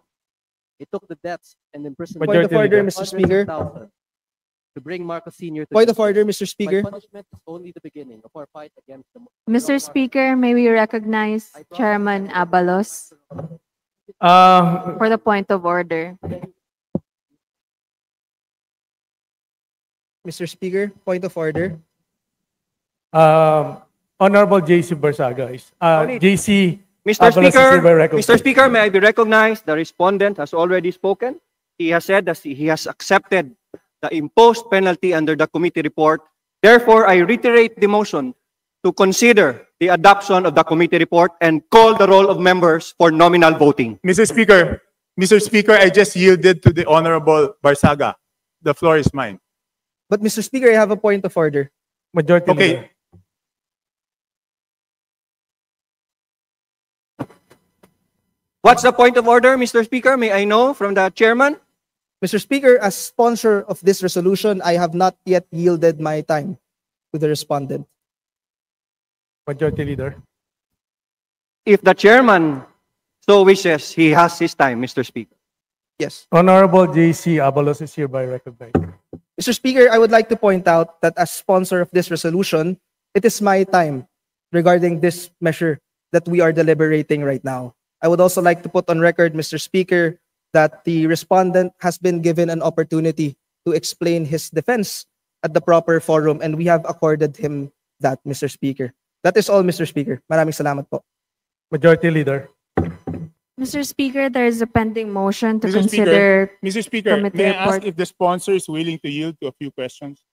It took the deaths and imprisonment Point of Majority order, Leader. Mr. Speaker. To bring Marcos Sr. to Point of justice. order, Mr. Speaker. My punishment is only the beginning of our fight against the Mr. Speaker, may we recognize Chairman Abalos for the point of order? Mr. Speaker, point of order. Honorable JC Barsaga is JC Mr. Abalos is hereby Speaker, recognized. Mr. Speaker, may I be recognized? The respondent has already spoken. He has said that he has accepted the imposed penalty under the committee report. Therefore, I reiterate the motion to consider the adoption of the committee report and call the roll of members for nominal voting. Mr. Speaker, I just yielded to the Honorable Barsaga. The floor is mine. But Mr. Speaker, I have a point of order. Majority Okay. Leader. What's the point of order, Mr. Speaker? May I know from the chairman? Mr. Speaker, as sponsor of this resolution, I have not yet yielded my time to the respondent. Majority Leader. If the chairman so wishes, he has his time, Mr. Speaker. Yes. Honorable JC Abalos is hereby recognized. Mr. Speaker, I would like to point out that as sponsor of this resolution, it is my time regarding this measure that we are deliberating right now. I would also like to put on record, Mr. Speaker, that the respondent has been given an opportunity to explain his defense at the proper forum, and we have accorded him that, Mr. Speaker. That is all, Mr. Speaker. Maraming salamat po. Majority Leader. Mr. Speaker, there is a pending motion to Mr. Speaker, consider. Mr. Speaker, Committee may I ask report. if the sponsor is willing to yield to a few questions?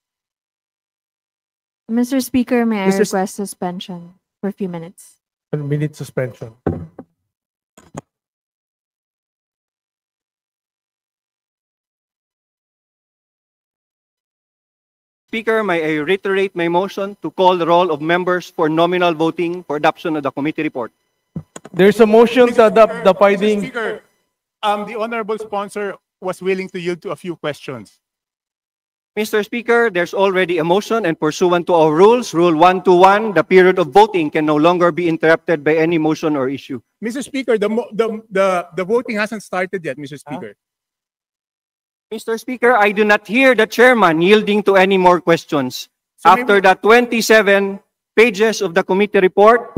Mr. Speaker, may I Mr. S- request suspension for a few minutes? 1 minute suspension. Speaker, may I reiterate my motion to call the roll of members for nominal voting for adoption of the committee report. There's a motion to adopt the Mr. finding. Speaker, the honorable sponsor was willing to yield to a few questions. Mr. Speaker, there's already a motion and pursuant to our rules, Rule 121, the period of voting can no longer be interrupted by any motion or issue. Mr. Speaker, the voting hasn't started yet, Mr. Speaker. Mr. Speaker, I do not hear the chairman yielding to any more questions. So After the 27 pages of the committee report,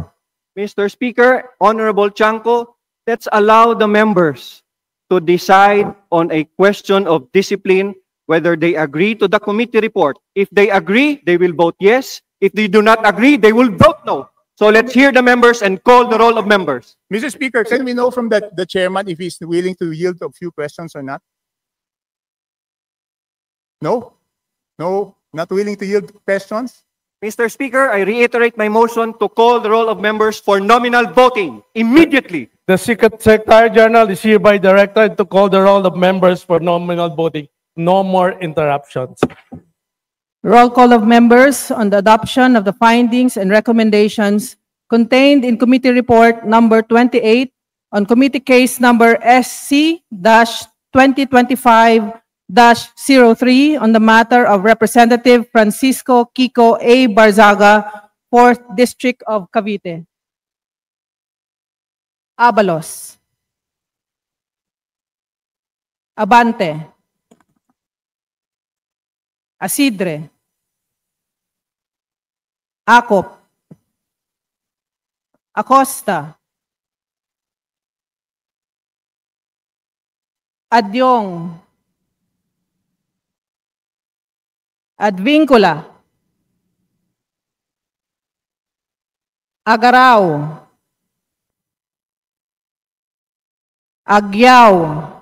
Mr. Speaker, Honorable Chanco, let's allow the members to decide on a question of discipline, whether they agree to the committee report. If they agree, they will vote yes. If they do not agree, they will vote no. So let's hear the members and call the roll of members. Mr. Speaker, can we know from the chairman if he's willing to yield to a few questions or not? No? No? Not willing to yield questions? Mr. Speaker, I reiterate my motion to call the roll of members for nominal voting immediately. The Secretary General is hereby directed to call the roll of members for nominal voting No more interruptions. Roll call of members on the adoption of the findings and recommendations contained in Committee Report Number 28 on Committee Case Number SC-2025-03 on the matter of Representative Francisco Kiko A. Barzaga, 4th District of Cavite. Abalos. Abante. Asidre. Acop. Acosta. Adyong. Advincula. Agaraw. Agyaw.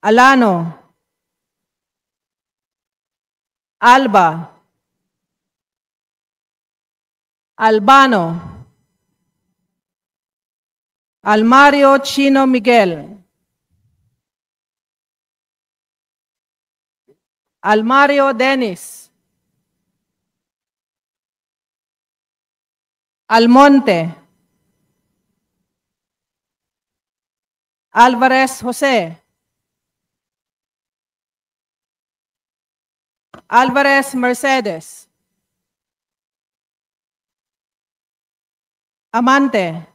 Alano. Alba. Albano. Almario Chino Miguel. Almario Dennis. Almonte. Alvarez Jose. Alvarez Mercedes. Amante.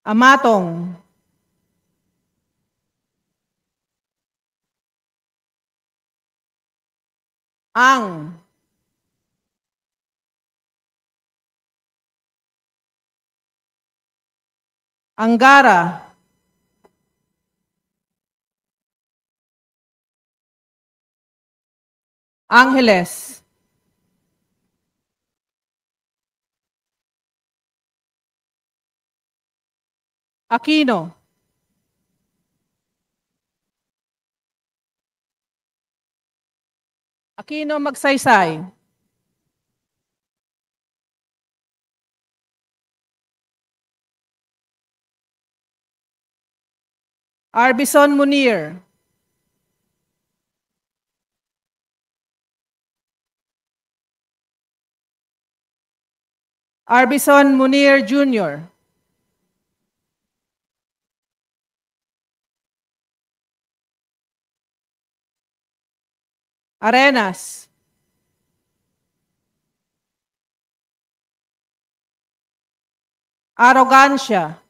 Amatong. Ang. Angara. Angeles. Aquino. Aquino Magsaysay. Arbison Munir. Arbison Munir Jr. Arenas. Arrogancia.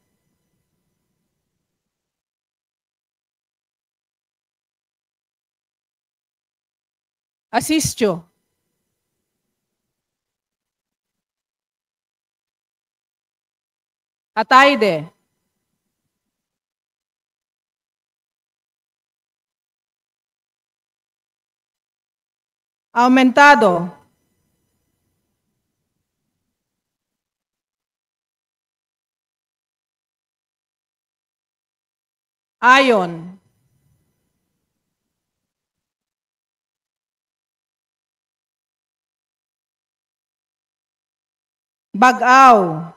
Asistio. Ataide. Aumentado. Ayon. Bagaw.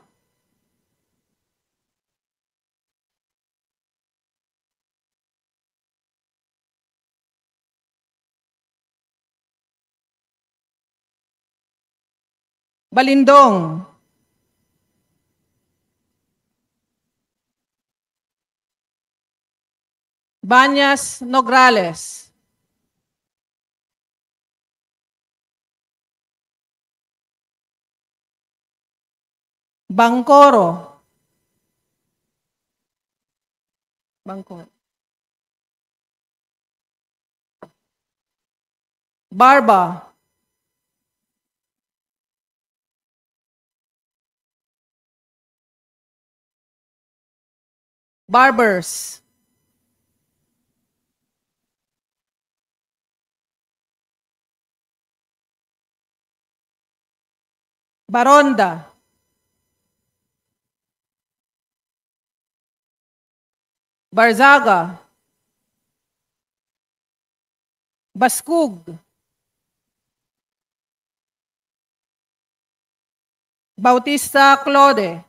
Balindong. Banyas Nograles. Bangkoro. Bangkoro. Barba. Barbers. Baronda. Barzaga. Baskug. Bautista Claude.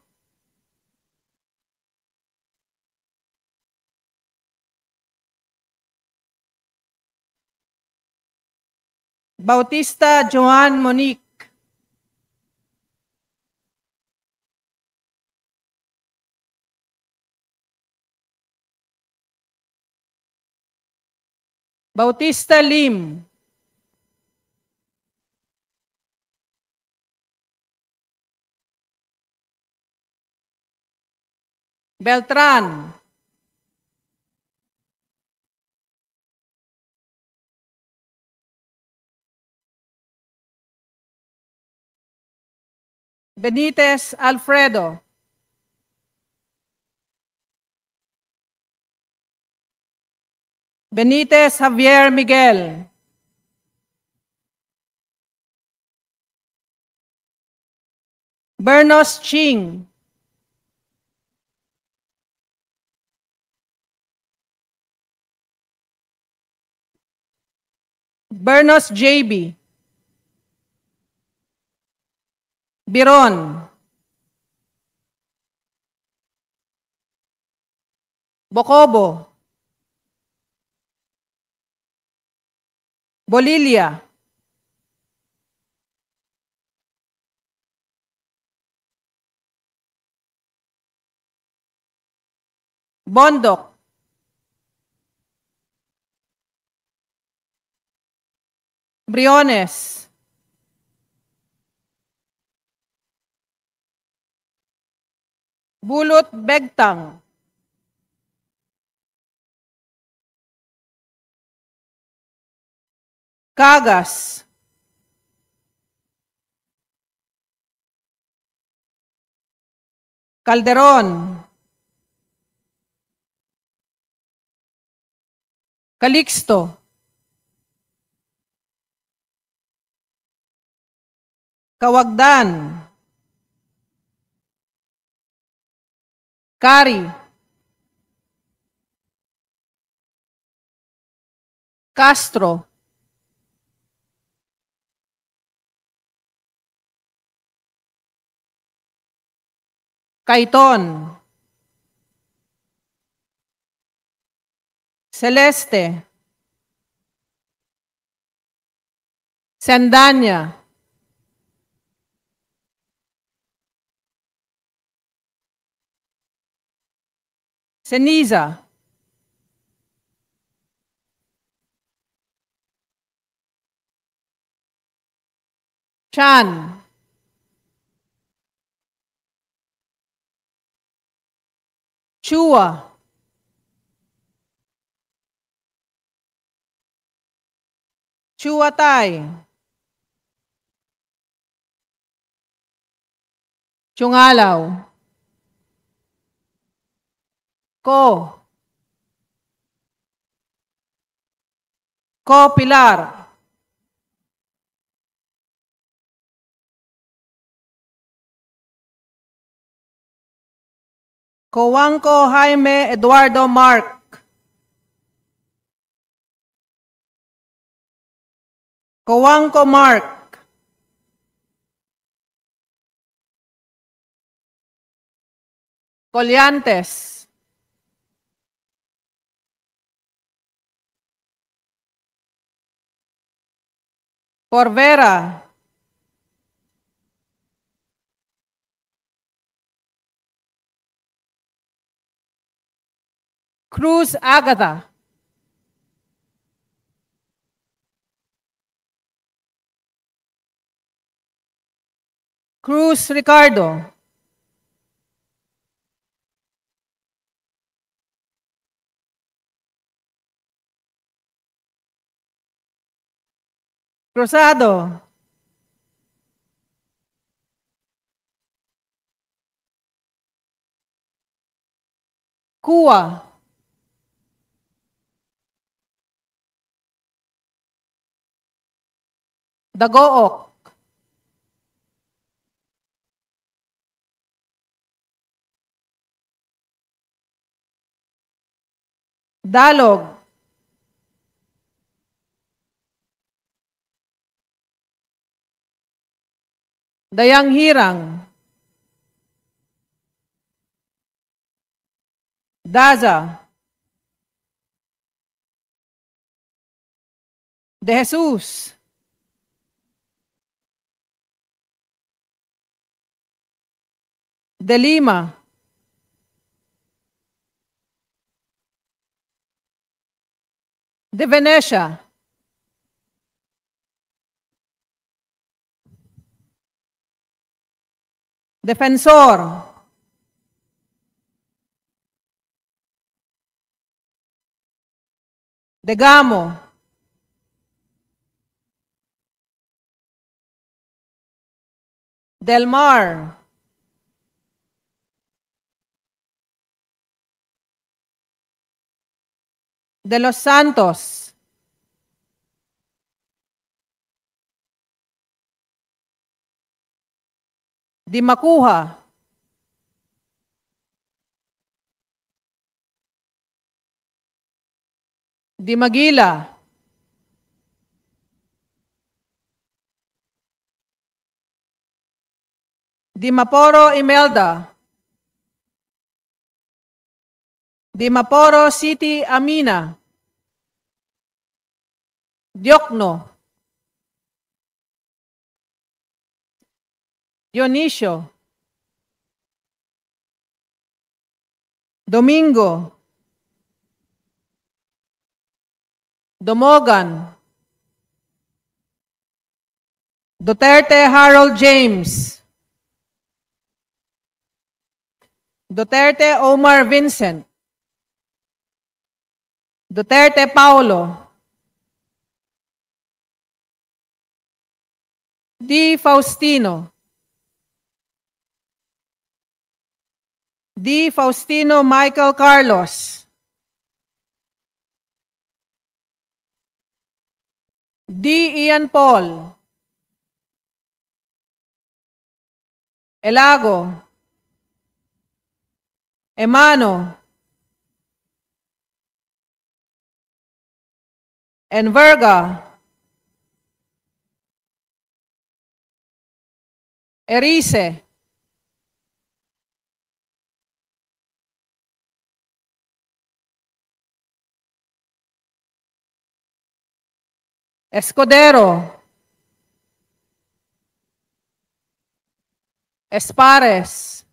Bautista Joan Monique. Bautista Lim. Beltran. Benitez Alfredo. Benitez Javier Miguel. Bernos Ching. Bernos JB. Biron. Bocobo. Bolilia. Bondok. Briones. Bulot Begtang. Cagas. Calderon. Calixto. Kawagdan. Kari. Castro. Caiton. Celeste. Sandanya. Ceniza. Chan. Chua. Chuatay. Chungalaw. Ko. Ko Pilar. Coanco Jaime Eduardo Mark. Coanco Mark. Colliantes. Porvera. Cruz Agatha. Cruz Ricardo. Cruzado. Kua. Dagook. Dalog. Dayang Hirang. Daza, De Jesus, De Lima, De Venecia, Defensor, De Gamo, Del Mar, De Los Santos, Di Makuha, Di Maguila, Di Maporo Imelda, Di Maporo City Amina, Diokno, Dionisio, Domingo, Domogan, Duterte Harold James, Duterte Omar Vincent, Duterte Paulo, D. Faustino, D. Faustino Michael Carlos, D. Ian Paul, Elago, Emano, Enverga, Erice, Escudero, Espares,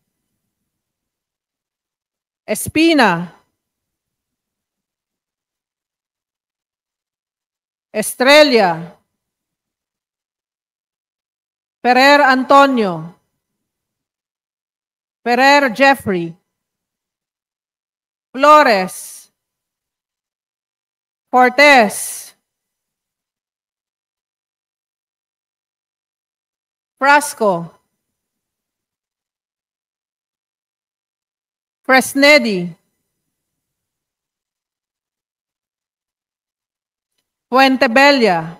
Espina, Estrella, Ferrer Antonio, Ferrer Jeffrey, Flores, Cortez, Frasco, Fresnedi, Fuentebella,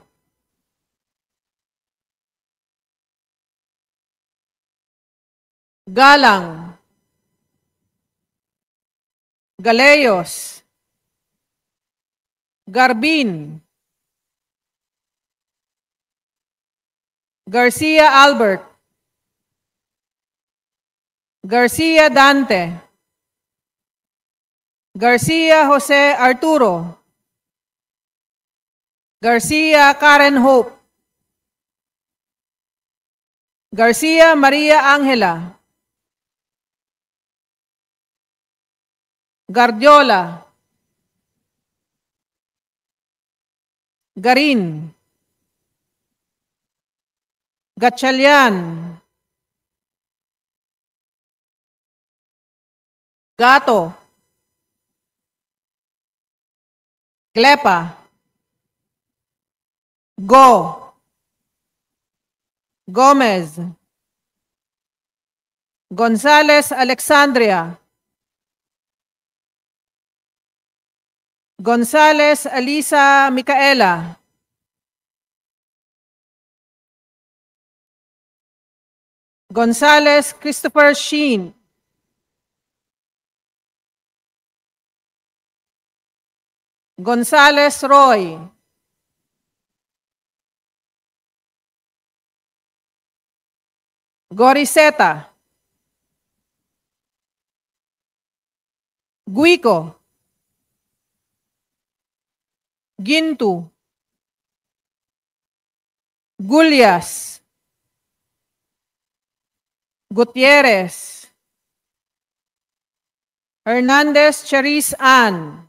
Galang, Galeyos, Garbin, Garcia Albert, Garcia Dante, Garcia Jose Arturo, Garcia Karen Hope, Garcia Maria Angela, Guardiola, Garin, Gatchalian, Gato, Glepa, Go, Gomez, Gonzales Alexandria, Gonzales Alisa Micaela, Gonzales Christopher Sheen, Gonzales Roy, Goriseta, Guico, Gintu, Gulyas, Gutierrez, Hernandez Charis Ann,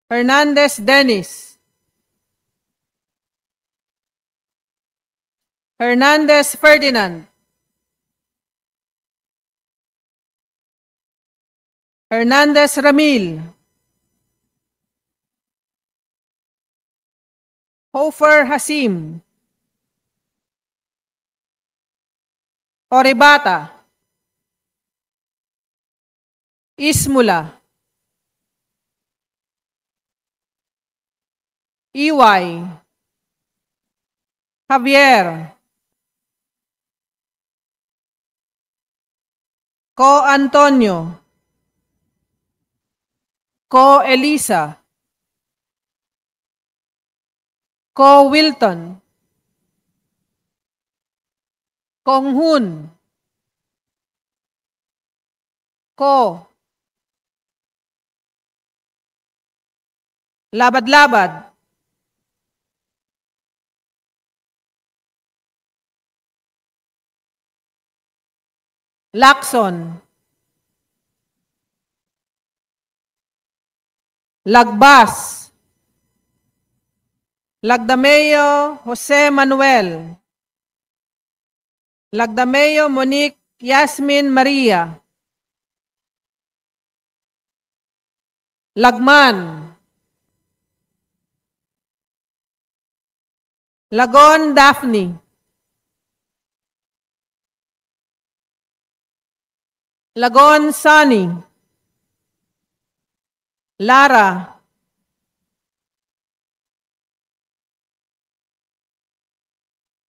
Hernandez Dennis, Hernandez Ferdinand, Hernandez Ramil, Hofer Hasim, Oribata, Ismula, Iway, Javier, Co Antonio, Co Elisa, Co Wilton, Kong Hun, Ko, Labad-Labad, Lacson, Lagbas, Lagdameo Jose Manuel, Lagdameo Monique Yasmin Maria, Lagman, Lagon Daphne, Lagon Sunny, Lara,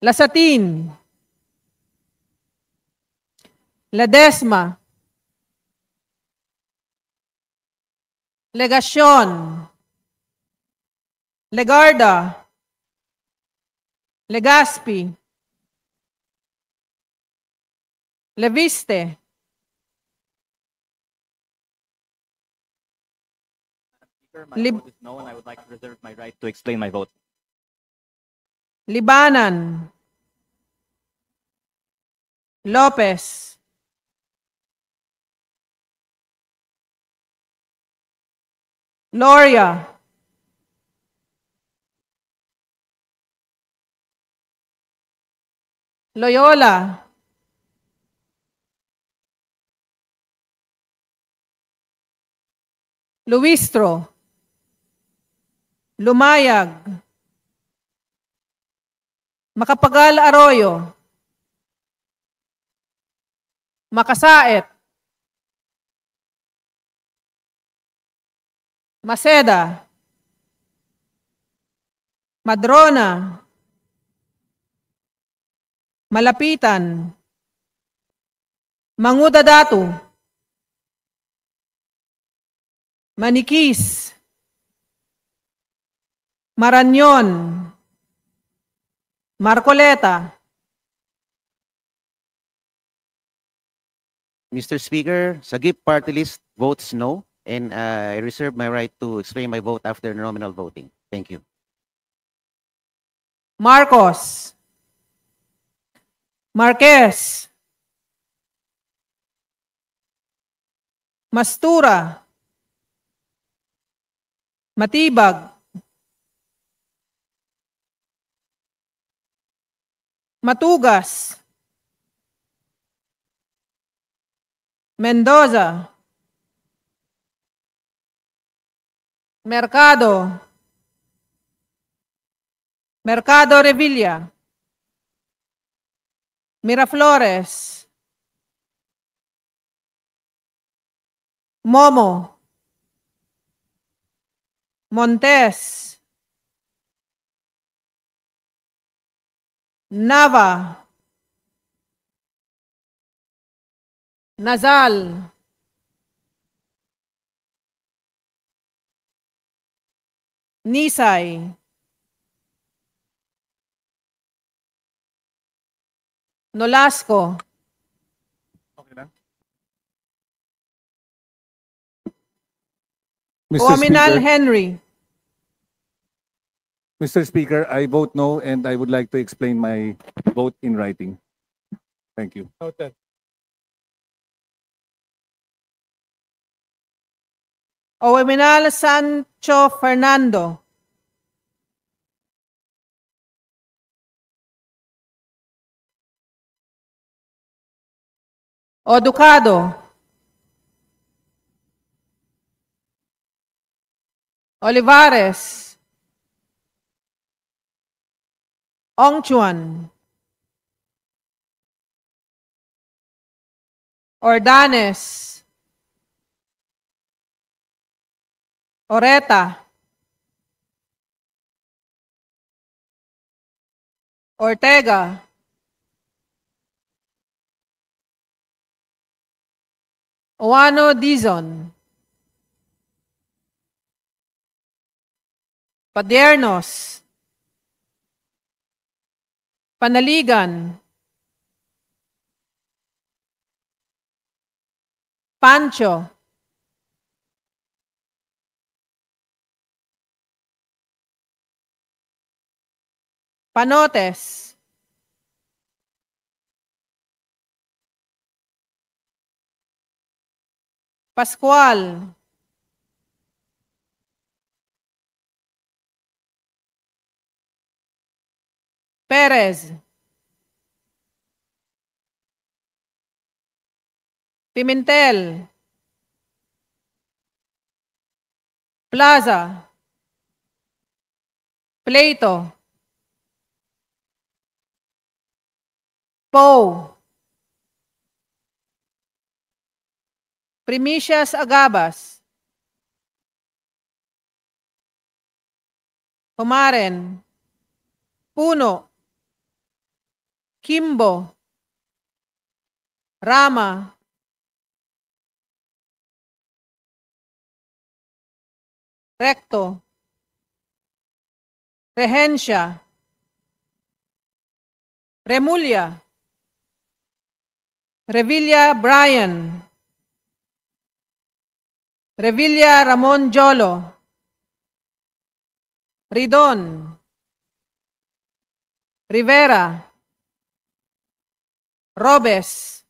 Lasatin, Ledesma, Legacion, Legarda, Legaspi, Leviste, My vote is no, and I would like to reserve my right to explain my vote. Libanan, Lopez, Loria, Loyola, Luistro, Lumayag, Macapagal Arroyo, Makasaet, Maceda, Madrona, Malapitan, Mangudadatu, Manikis, Marañon, Marcoleta, Mr. Speaker, Sagip party list votes no, and I reserve my right to explain my vote after nominal voting. Thank you. Marcos, Marquez, Mastura, Matibag, Matugas, Mendoza, Mercado, Mercado Revilla, Miraflores, Momo, Montes, Nava, Nazal, Nisay, Nolasco, Okay lang? Oaminal Henry. Mr. Speaker, I vote no, and I would like to explain my vote in writing. Thank you. Noted. Oaminal Sancho Fernando. Oducado. Olivares. Ongchuan. Ordanes. Oreta. Ortega. Oano Dizon. Padiernos. Panaligan. Pancho. Panotes. Pascual. Perez. Pimentel. Plaza. Pleito. Poe. Primicias Agabas. Humaren. Puno. Kimbo. Rama. Recto. Regencia. Remulla. Revilla Brian. Revilla Ramon Jolo. Ridon. Rivera. Robes.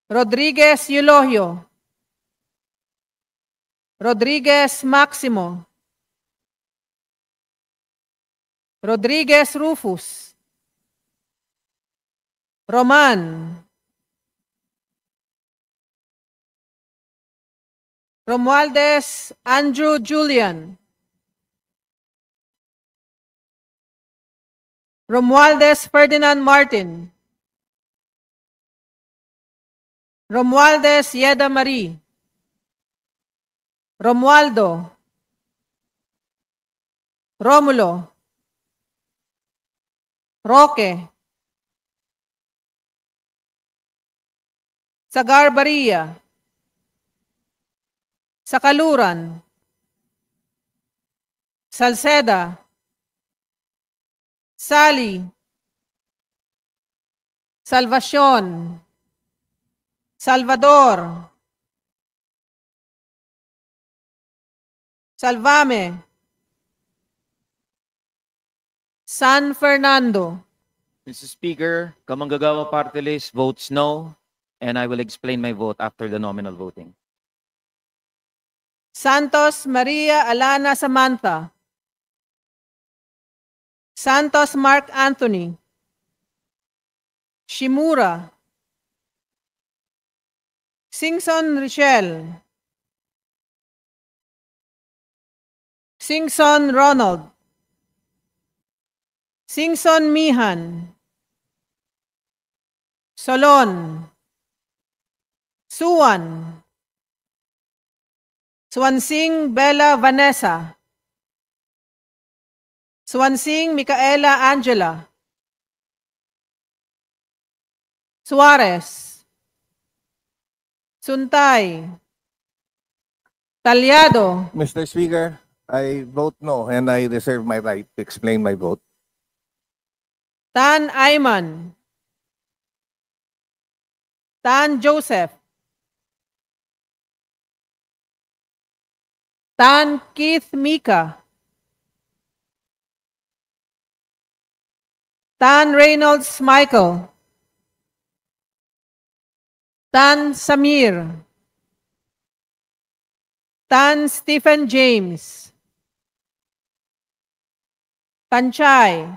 Rodriguez Eulogio. Rodriguez Maximo. Rodriguez Rufus. Roman. Romualdez Andrew Julian. Romualdez Ferdinand Martin. Romualdez Yeda Marie. Romualdo. Romulo. Roque. Sagar Baria. Sakaluran. Salceda. Sally. Salvacion. Salvador. Salvame. San Fernando. Mr. Speaker, Kamanggagawa Party List votes no, and I will explain my vote after the nominal voting. Santos Maria Alana Samantha. Santos Mark Anthony. Shimura. Singson Richelle. Singson Ronald. Singson Mihan. Solon. Suwan. Swansing Bella Vanessa. Swansing Micaela Angela. Suarez. Suntay. Talyado. Mr. Speaker, I vote no, and I reserve my right to explain my vote. Tan Ayman. Tan Joseph. Tan Keith Mika. Tan Reynolds Michael. Tan Samir. Tan Stephen James. Tan Chai.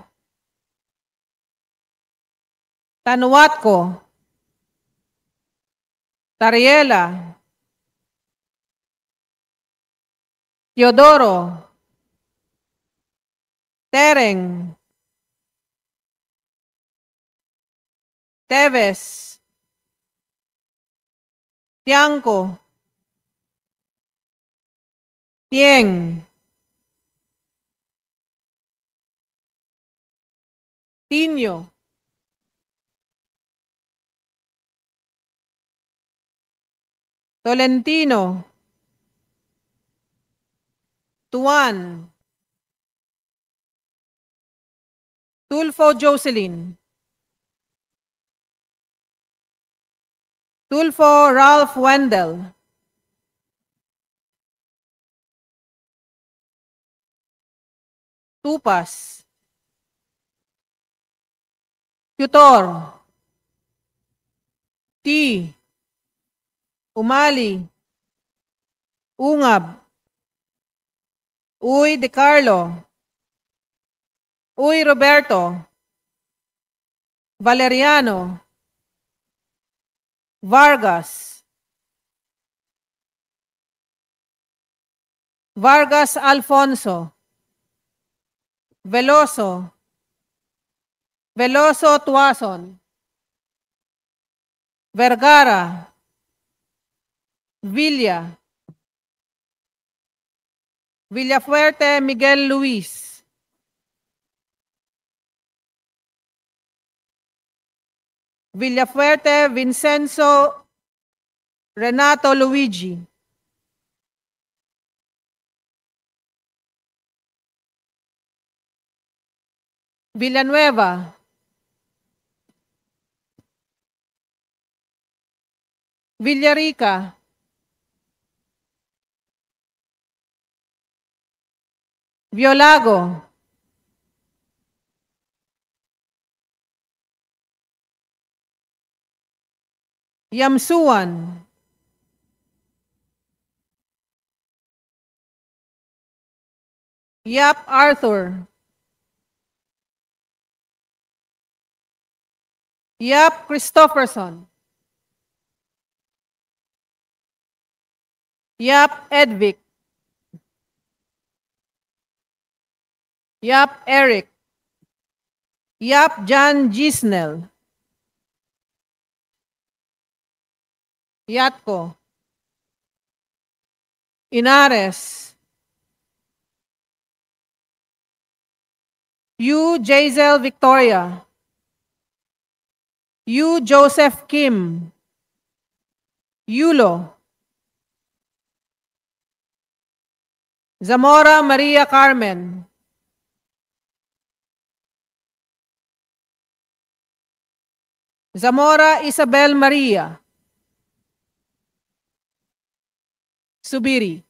Tan Watko. Tariela. Teodoro. Tereng. Teves. Tiangco. Tieng. Tinio. Tolentino. Tuan. Tulfo Jocelyn. Tulfo Ralph Wendell. Tupas. Tutor. T. Umali. Ungab. Uy De Carlo. Uy Roberto. Valeriano. Vargas. Vargas Alfonso. Veloso. Veloso Tuason. Vergara. Villa. Villafuerte Miguel Luis. Villafuerte Vincenzo Renato Luigi. Villanueva. Villarica. Violago. Yamsuan. Yap Arthur. Yap Christopherson. Yap Edvic. Yap Eric. Yap John Gisnel. Yatko. Inares. Yu Jazel Victoria. Yu Joseph Kim. Yulo. Zamora Maria Carmen. Zamora Isabel Maria. Subiri.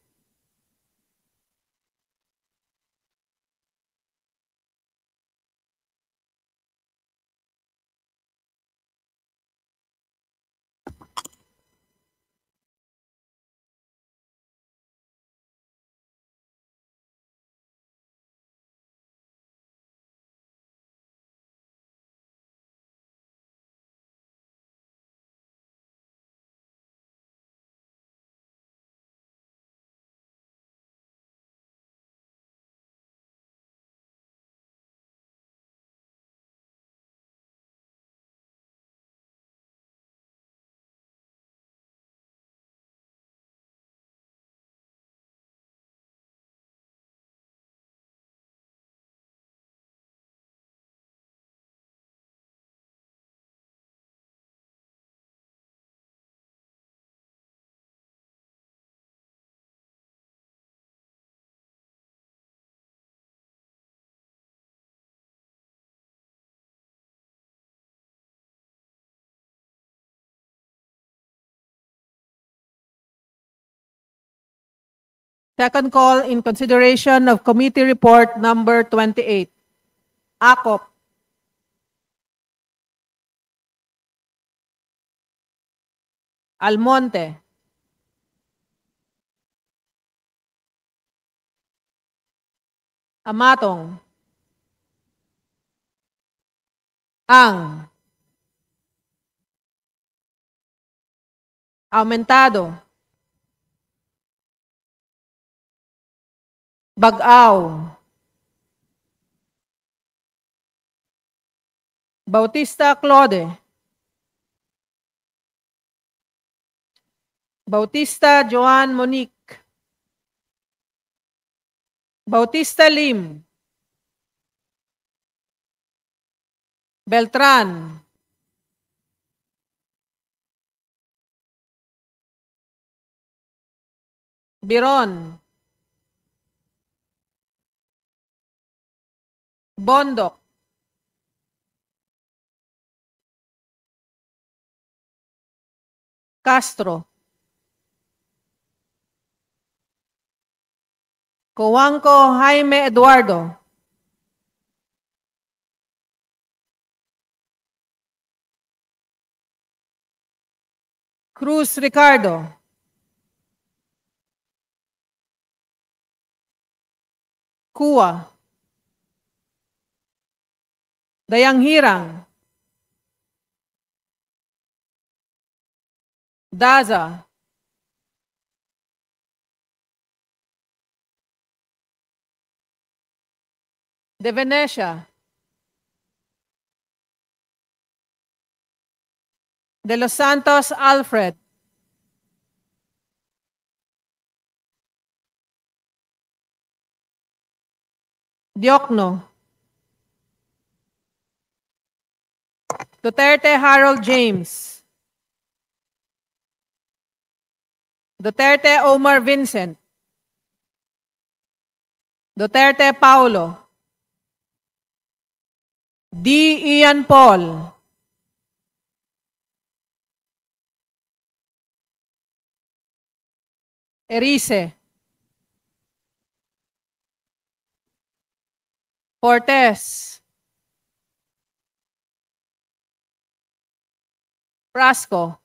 Second call in consideration of committee report number 28. Akop. Almonte. Amatong. Ang. Aumentado. Bag-aw. Bautista Claude. Bautista Joan Monique. Bautista Lim. Beltran. Biron. Bondok. Castro. Cojuangco Jaime Eduardo. Cruz Ricardo. Kua. Dayang Hirang. Daza. De Venecia. De Los Santos Alfred. Diokno. Duterte Harold James. Duterte Omar Vincent. Duterte Paulo. D. Ian Paul. Erice. Cortez. Frasco.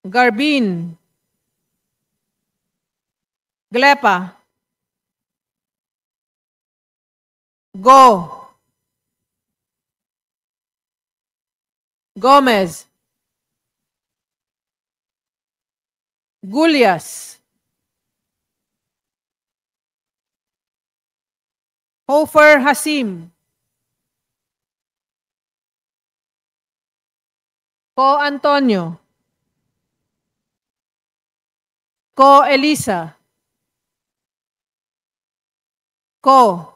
Garbin. Glepa. Go. Gomez. Gulyas. Hofer Hasim. Co Antonio. Co Elisa. Co.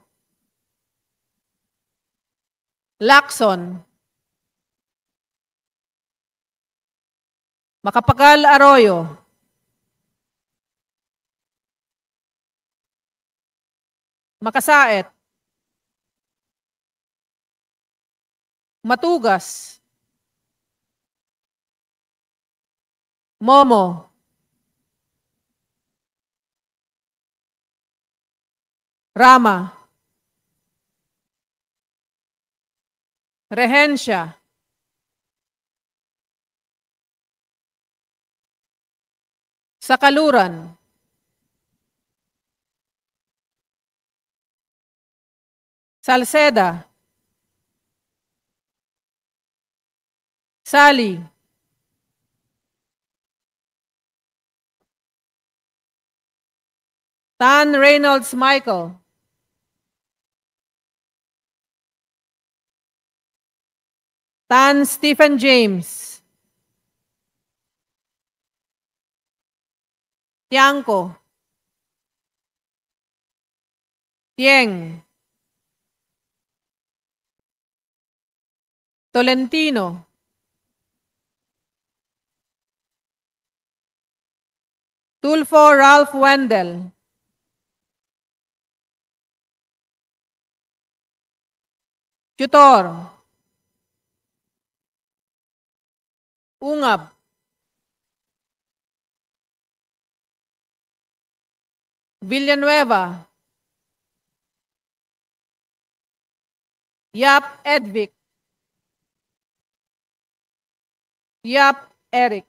Lacson. Macapagal Arroyo. Makasaet. Matugas. Momo. Rama. Rehencia. Sakaluran. Salceda. Sally. Tan Reynolds Michael. Tan Stephen James. Tiangco. Tieng. Tolentino. Tulfo Ralph Wendell. Tutor. Ungab. Villanueva. Yap Edvic. Yap Eric.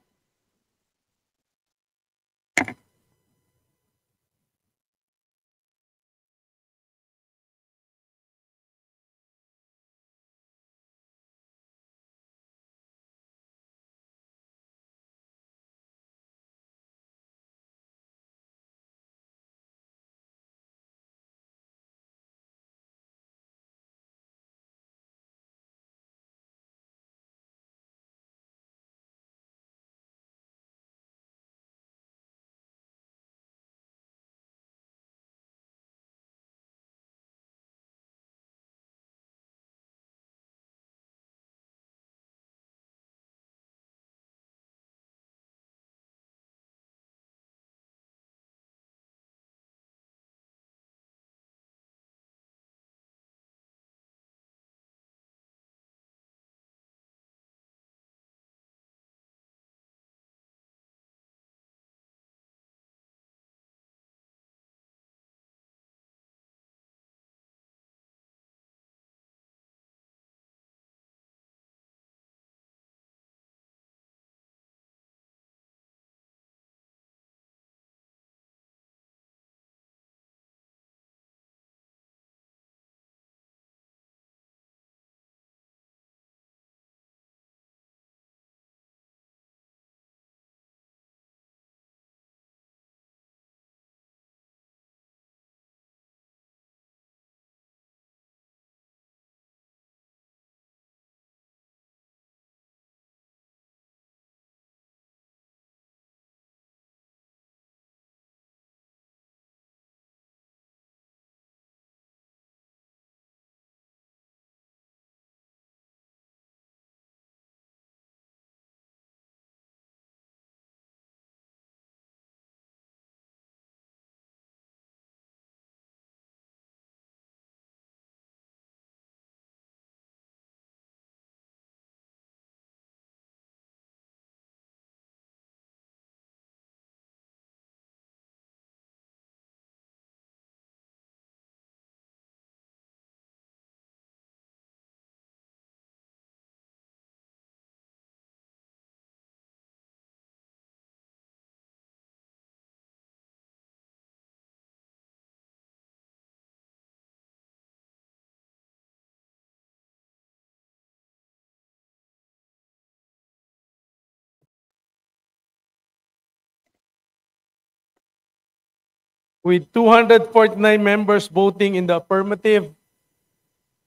With 249 members voting in the affirmative,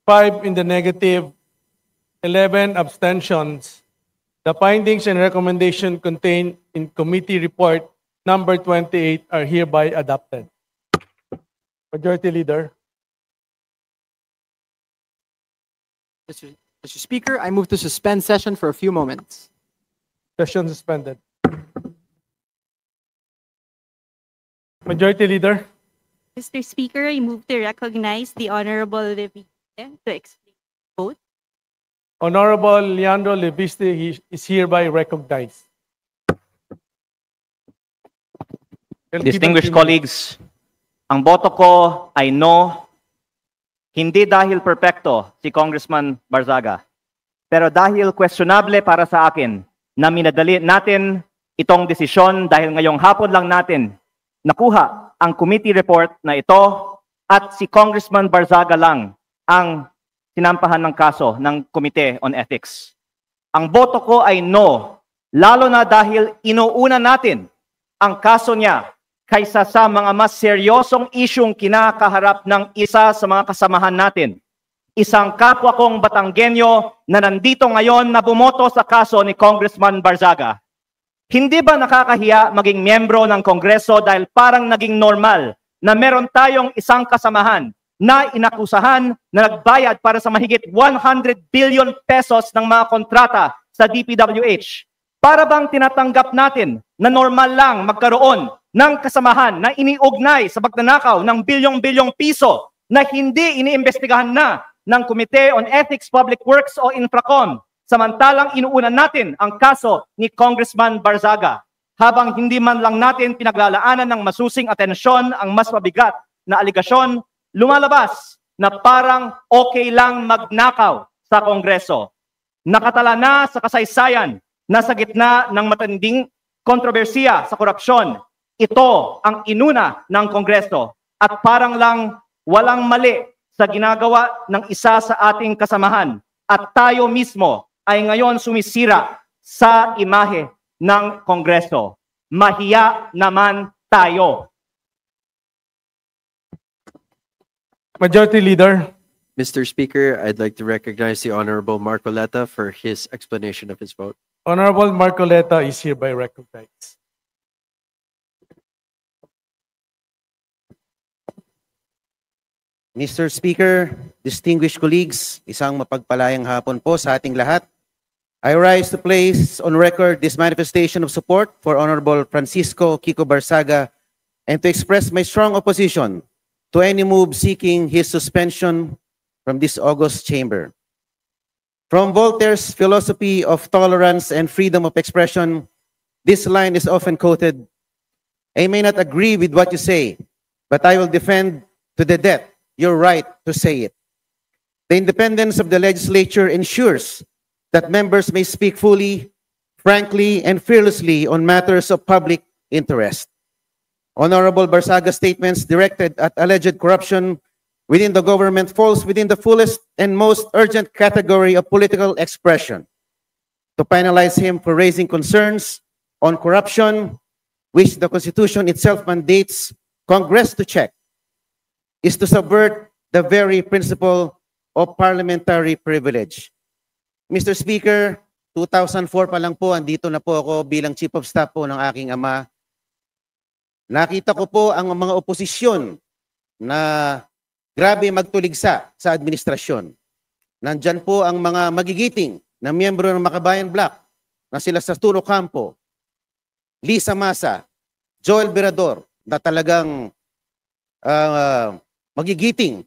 5 in the negative, 11 abstentions, the findings and recommendation contained in committee report number 28 are hereby adopted. Majority Leader. Mr. Speaker, I move to suspend session for a few moments. Session suspended. Majority Leader. Mr. Speaker, I move to recognize the Honorable Levy to explain the vote. Honorable Leandro Leviste is hereby recognized. Distinguished colleagues, ang boto ko ay no, hindi dahil perpekto si Congressman Barzaga, pero dahil questionable para sa akin na minadali natin itong desisyon dahil ngayong hapon lang natin nakuha ang committee report na ito at si Congressman Barzaga lang ang sinampahan ng kaso ng Committee on Ethics. Ang boto ko ay no, lalo na dahil inuuna natin ang kaso niya kaysa sa mga mas seryosong isyong kinakaharap ng isa sa mga kasamahan natin. Isang kapwa kong Batanggenyo na nandito ngayon na bumoto sa kaso ni Congressman Barzaga. Hindi ba nakakahiya maging miyembro ng Kongreso dahil parang naging normal na meron tayong isang kasamahan na inakusahan na nagbayad para sa mahigit 100 billion pesos ng mga kontrata sa DPWH? Para bang tinatanggap natin na normal lang magkaroon ng kasamahan na iniugnay sa pagnanakaw ng bilyong-bilyong piso na hindi iniimbestigahan na ng Committee on Ethics, Public Works o Infracom? Samantalang inuunan natin ang kaso ni Congressman Barzaga. habang hindi man lang natin pinaglalaanan ng masusing atensyon ang mas mabigat na aligasyon, lumalabas na parang okay lang magnakaw sa Kongreso. Nakatala na sa kasaysayan na sa gitna ng matinding kontrobersiya sa korupsyon, ito ang inuna ng Kongreso at parang lang walang mali sa ginagawa ng isa sa ating kasamahan at tayo mismo ay ngayon sumisira sa imahe ng Kongreso. Mahiya naman tayo. Majority Leader. Mr. Speaker, I'd like to recognize the Honorable Marcoleta for his explanation of his vote. Honorable Marcoleta is hereby recognized. Mr. Speaker, distinguished colleagues, isang mapagpalayang hapon po sa ating lahat. I rise to place on record this manifestation of support for Honorable Francisco Kiko Barzaga and to express my strong opposition to any move seeking his suspension from this august chamber. From Voltaire's philosophy of tolerance and freedom of expression, this line is often quoted, "I may not agree with what you say, but I will defend to the death your right to say it." The independence of the legislature ensures that members may speak fully, frankly, and fearlessly on matters of public interest. Honorable Barzaga's statements directed at alleged corruption within the government falls within the fullest and most urgent category of political expression. To penalize him for raising concerns on corruption, which the Constitution itself mandates Congress to check, is to subvert the very principle of parliamentary privilege. Mr. Speaker, 2004 pa lang po, andito na po ako bilang Chief of Staff po ng aking ama. Nakita ko po ang mga oposisyon na grabe magtuligsa sa administrasyon. Nandyan po ang mga magigiting na miyembro ng Makabayan Bloc na sila sa Turo Campo, Lisa Masa, Joel Berador, na talagang magigiting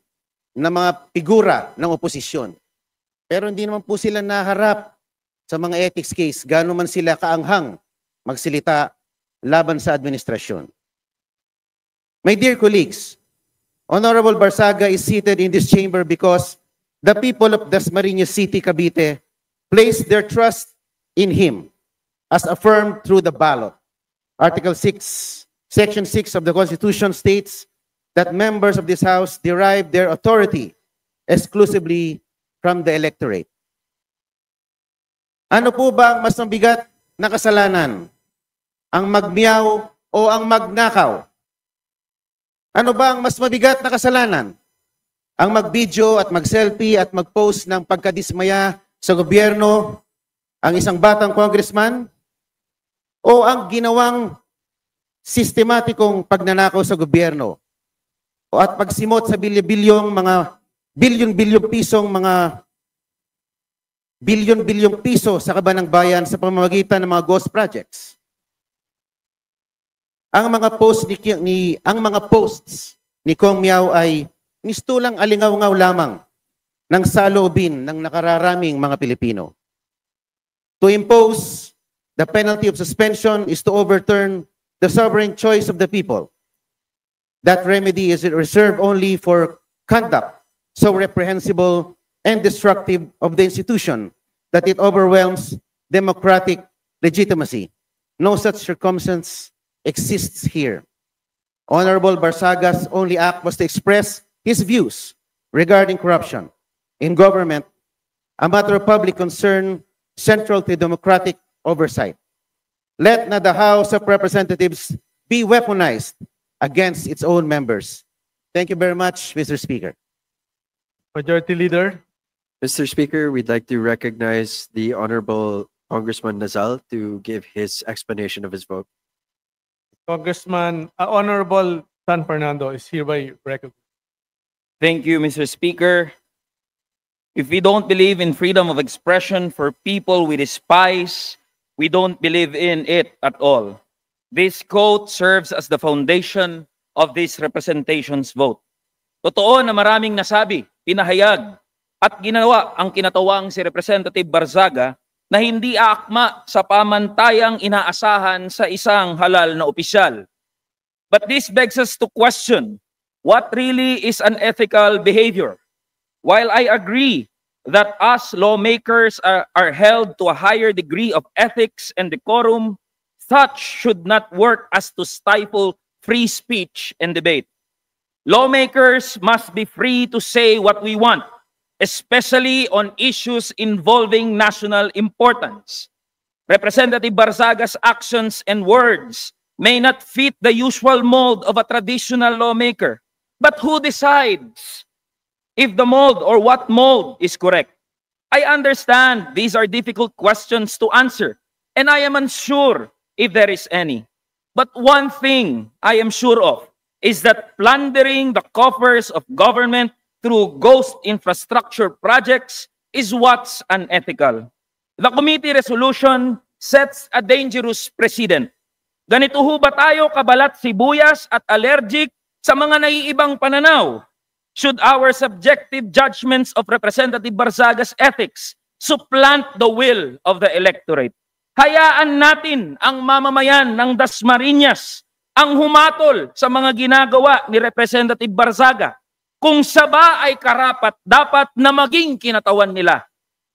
na mga figura ng oposisyon. Pero hindi naman po sila naharap sa mga ethics case, gaano man sila kaanghang magsilita laban sa administrasyon. My dear colleagues, Honorable Barzaga is seated in this chamber because the people of Dasmariñas City, Cavite, placed their trust in him as affirmed through the ballot. Article 6, Section 6 of the Constitution states that members of this House derive their authority exclusively from the electorate. Ano po ba ang mas mabigat na kasalanan? Ang magmiyaw o ang magnakaw? Ano ba ang mas mabigat na kasalanan? Ang mag-video at mag-selfie at mag-post ng pagkadismaya sa gobyerno, ang isang batang congressman? O ang ginawang sistematikong pagnanakaw sa gobyerno? O at pagsimot sa bilyon-bilyong pisong mga bilyon-bilyong piso sa kaban ng bayan sa pamamagitan ng mga ghost projects. Ang mga posts ni Kong Miao ay mistulang alingaw-ngaw lamang ng saloobin ng nakararaming mga Pilipino. To impose the penalty of suspension is to overturn the sovereign choice of the people. That remedy is reserved only for conduct so reprehensible and destructive of the institution that it overwhelms democratic legitimacy. No such circumstance exists here. Honorable Barzaga's only act was to express his views regarding corruption in government, a matter of public concern central to democratic oversight. Let not the House of Representatives be weaponized against its own members. Thank you very much, Mr. Speaker. Majority Leader. Mr. Speaker, we'd like to recognize the Honorable Congressman Nazal to give his explanation of his vote. Congressman, Honorable San Fernando is hereby recognized. Thank you, Mr. Speaker. If we don't believe in freedom of expression for people we despise, we don't believe in it at all. This quote serves as the foundation of this representation's vote. Totoo na maraming nasabi, pinahayag, at ginawa ang kinatawang si Representative Barzaga na hindi aakma sa pamantayang inaasahan sa isang halal na opisyal. But this begs us to question what really is unethical behavior. While I agree that us lawmakers are held to a higher degree of ethics and decorum, such should not work as to stifle free speech and debate. Lawmakers must be free to say what we want, especially on issues involving national importance. Representative Barzaga's actions and words may not fit the usual mold of a traditional lawmaker. But who decides if the mold or what mold is correct? I understand these are difficult questions to answer, and I am unsure if there is any. But one thing I am sure of is that plundering the coffers of government through ghost infrastructure projects is what's unethical. The committee resolution sets a dangerous precedent. Ganito ho ba tayo kabalat sibuyas at allergic sa mga naiibang pananaw? Should our subjective judgments of Representative Barzaga's ethics supplant the will of the electorate? Hayaan natin ang mamamayan ng Dasmariñas ang humatol sa mga ginagawa ni Representative Barzaga kung saba ay karapat dapat na maging kinatawan nila.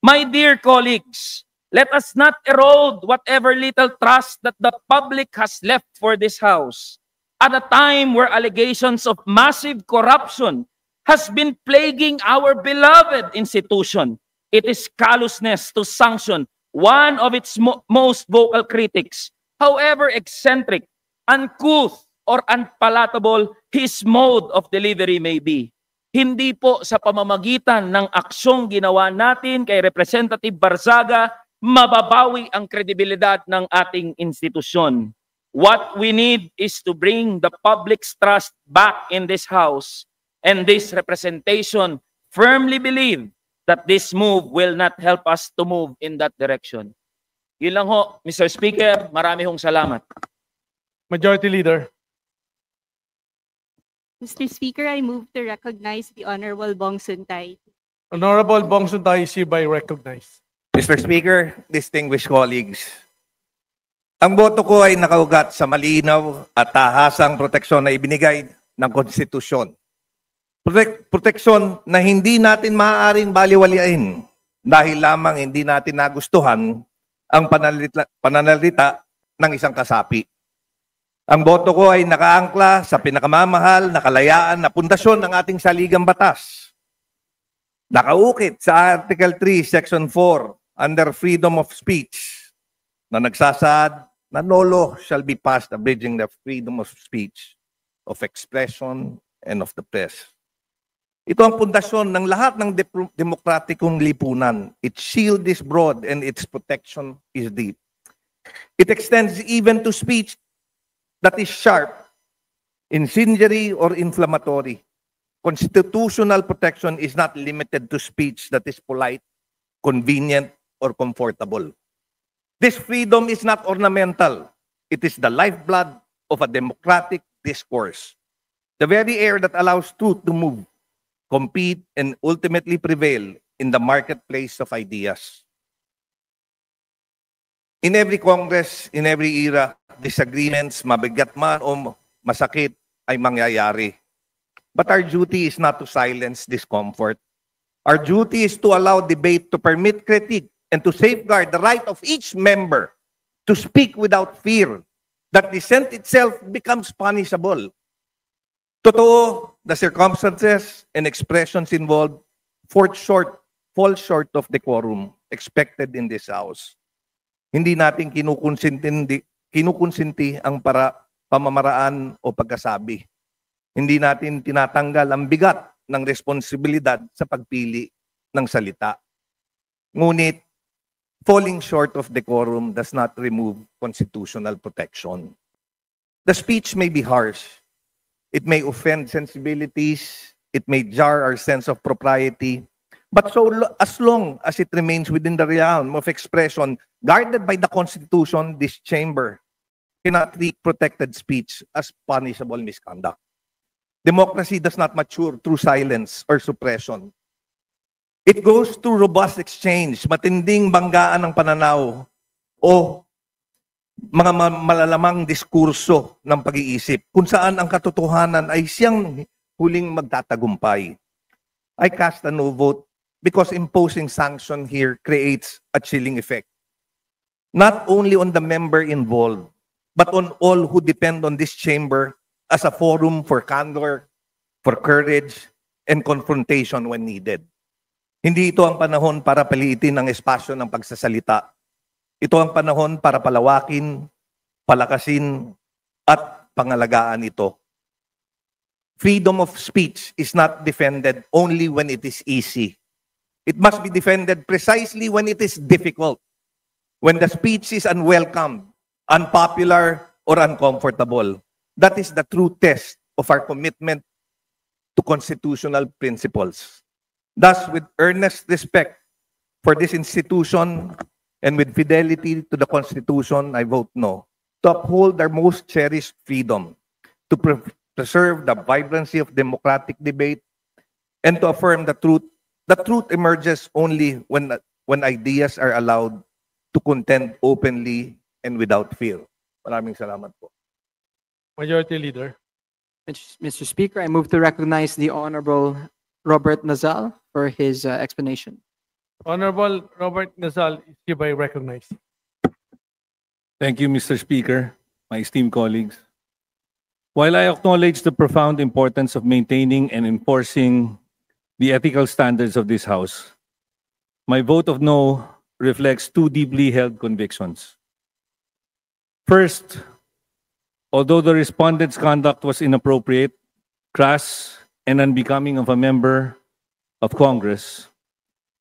My dear colleagues, let us not erode whatever little trust that the public has left for this House at a time where allegations of massive corruption has been plaguing our beloved institution. It is callousness to sanction one of its most vocal critics, however eccentric, uncouth, or unpalatable his mode of delivery may be. Hindi po sa pamamagitan ng aksyong ginawa natin kay Representative Barzaga mababawi ang kredibilidad ng ating institusyon. What we need is to bring the public's trust back in this House, and this representation firmly believe that this move will not help us to move in that direction. Yun lang ho, Mr. Speaker, marami hong salamat. Majority Leader. Mr. Speaker, I move to recognize the Honorable Bong Suntay. Honorable Bong Suntay is hereby recognized. Mr. Speaker, distinguished colleagues, ang boto ko ay nakaugat sa malinaw at tahasang proteksyon na ibinigay ng konstitusyon. Proteksyon na hindi natin maaaring baliwalain dahil lamang hindi natin nagustuhan ang pananalita ng isang kasapi. Ang boto ko ay nakaangkla sa pinakamamahal na kalayaan na pundasyon ng ating saligang batas. Nakaukit sa Article 3, Section 4, under freedom of speech, na nagsasaad na no law shall be passed abridging the freedom of speech, of expression, and of the press. Ito ang pundasyon ng lahat ng demokratikong lipunan. Its shield is broad and its protection is deep. It extends even to speech that is sharp, incendiary, or inflammatory. Constitutional protection is not limited to speech that is polite, convenient, or comfortable. This freedom is not ornamental. It is the lifeblood of a democratic discourse. The very air that allows truth to move, compete, and ultimately prevail in the marketplace of ideas. In every Congress, in every era, disagreements, mabigat man o masakit, ay mangyayari. But our duty is not to silence discomfort. Our duty is to allow debate to permit critique and to safeguard the right of each member to speak without fear that dissent itself becomes punishable. Totoo, the circumstances and expressions involved fall short of decorum expected in this House. Hindi natin kinukonsinti ang pamamaraan o pagkasabi. Hindi natin tinatanggal ang bigat ng responsibilidad sa pagpili ng salita. Ngunit, falling short of decorum does not remove constitutional protection. The speech may be harsh. It may offend sensibilities. It may jar our sense of propriety. But as long as it remains within the realm of expression guarded by the Constitution, this chamber cannot treat protected speech as punishable misconduct. Democracy does not mature through silence or suppression. It goes to robust exchange, matinding banggaan ng pananaw o mga malalamang diskurso ng pag-iisip kung saan ang katotohanan ay siyang huling magtatagumpay. I cast a no vote because imposing sanction here creates a chilling effect. Not only on the member involved, but on all who depend on this chamber as a forum for candor, for courage, and confrontation when needed. Hindi ito ang panahon para paliitin ang espasyo ng pagsasalita. Ito ang panahon para palawakin, palakasin, at pangalagaan ito. Freedom of speech is not defended only when it is easy. It must be defended precisely when it is difficult, when the speech is unwelcome, unpopular, or uncomfortable. That is the true test of our commitment to constitutional principles. Thus, with earnest respect for this institution and with fidelity to the Constitution, I vote no. To uphold our most cherished freedom, to preserve the vibrancy of democratic debate, and to affirm the truth. The truth emerges only when ideas are allowed to contend openly and without fear. Maraming salamat po. Majority Leader. Mr. Speaker, I move to recognize the Honorable Robert Nazal for his explanation. Honorable Robert Nazal is hereby recognized. Thank you, Mr. Speaker, my esteemed colleagues. While I acknowledge the profound importance of maintaining and enforcing the ethical standards of this House, my vote of no reflects two deeply held convictions. First, although the respondent's conduct was inappropriate, crass, and unbecoming of a member of Congress,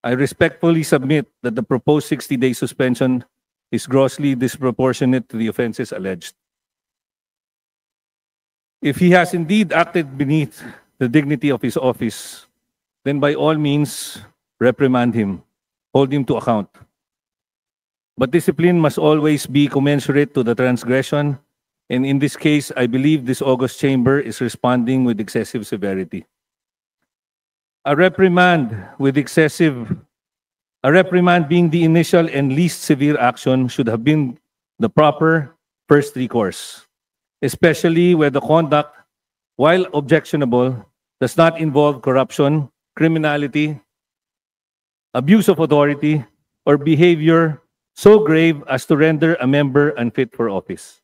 I respectfully submit that the proposed 60-day suspension is grossly disproportionate to the offenses alleged. If he has indeed acted beneath the dignity of his office, then by all means, reprimand him, hold him to account. But discipline must always be commensurate to the transgression, and in this case, I believe this august chamber is responding with excessive severity. A reprimand being the initial and least severe action should have been the proper first recourse, especially where the conduct, while objectionable, does not involve corruption, criminality, abuse of authority, or behavior so grave as to render a member unfit for office.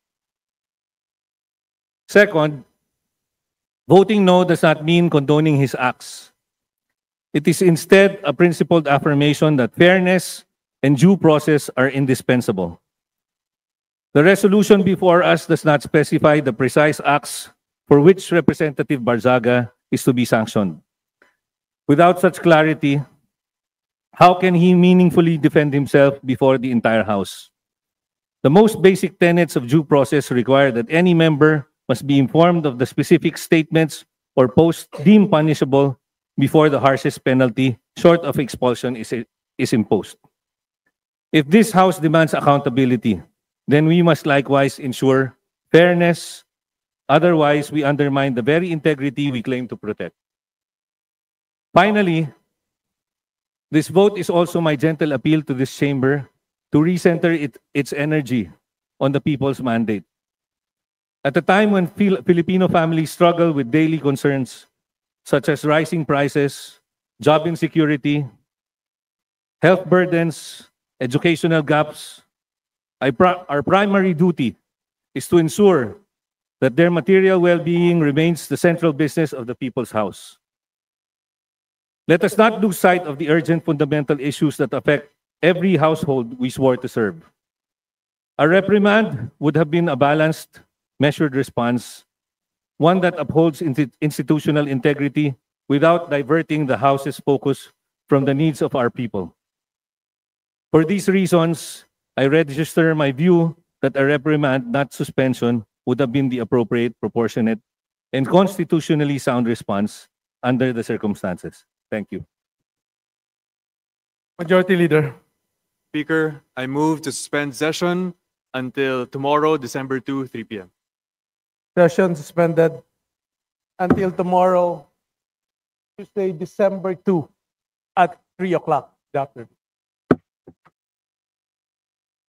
Second, voting no does not mean condoning his acts. It is instead a principled affirmation that fairness and due process are indispensable. The resolution before us does not specify the precise acts for which Representative Barzaga is to be sanctioned. Without such clarity, how can he meaningfully defend himself before the entire House? The most basic tenets of due process require that any member must be informed of the specific statements or posts deemed punishable before the harshest penalty, short of expulsion, is imposed. If this House demands accountability, then we must likewise ensure fairness. Otherwise, we undermine the very integrity we claim to protect. Finally, this vote is also my gentle appeal to this chamber to recenter its energy on the people's mandate. At a time when Filipino families struggle with daily concerns such as rising prices, job insecurity, health burdens, educational gaps, our primary duty is to ensure that their material well-being remains the central business of the People's House. Let us not lose sight of the urgent fundamental issues that affect every household we swore to serve. A reprimand would have been a balanced, measured response, one that upholds institutional integrity without diverting the House's focus from the needs of our people. For these reasons, I register my view that a reprimand, not suspension, would have been the appropriate, proportionate, and constitutionally sound response under the circumstances. Thank you. Majority Leader. Speaker, I move to suspend session until tomorrow, December 2, 3 p.m. Session suspended until tomorrow, Tuesday, December 2 at 3 o'clock, the afternoon.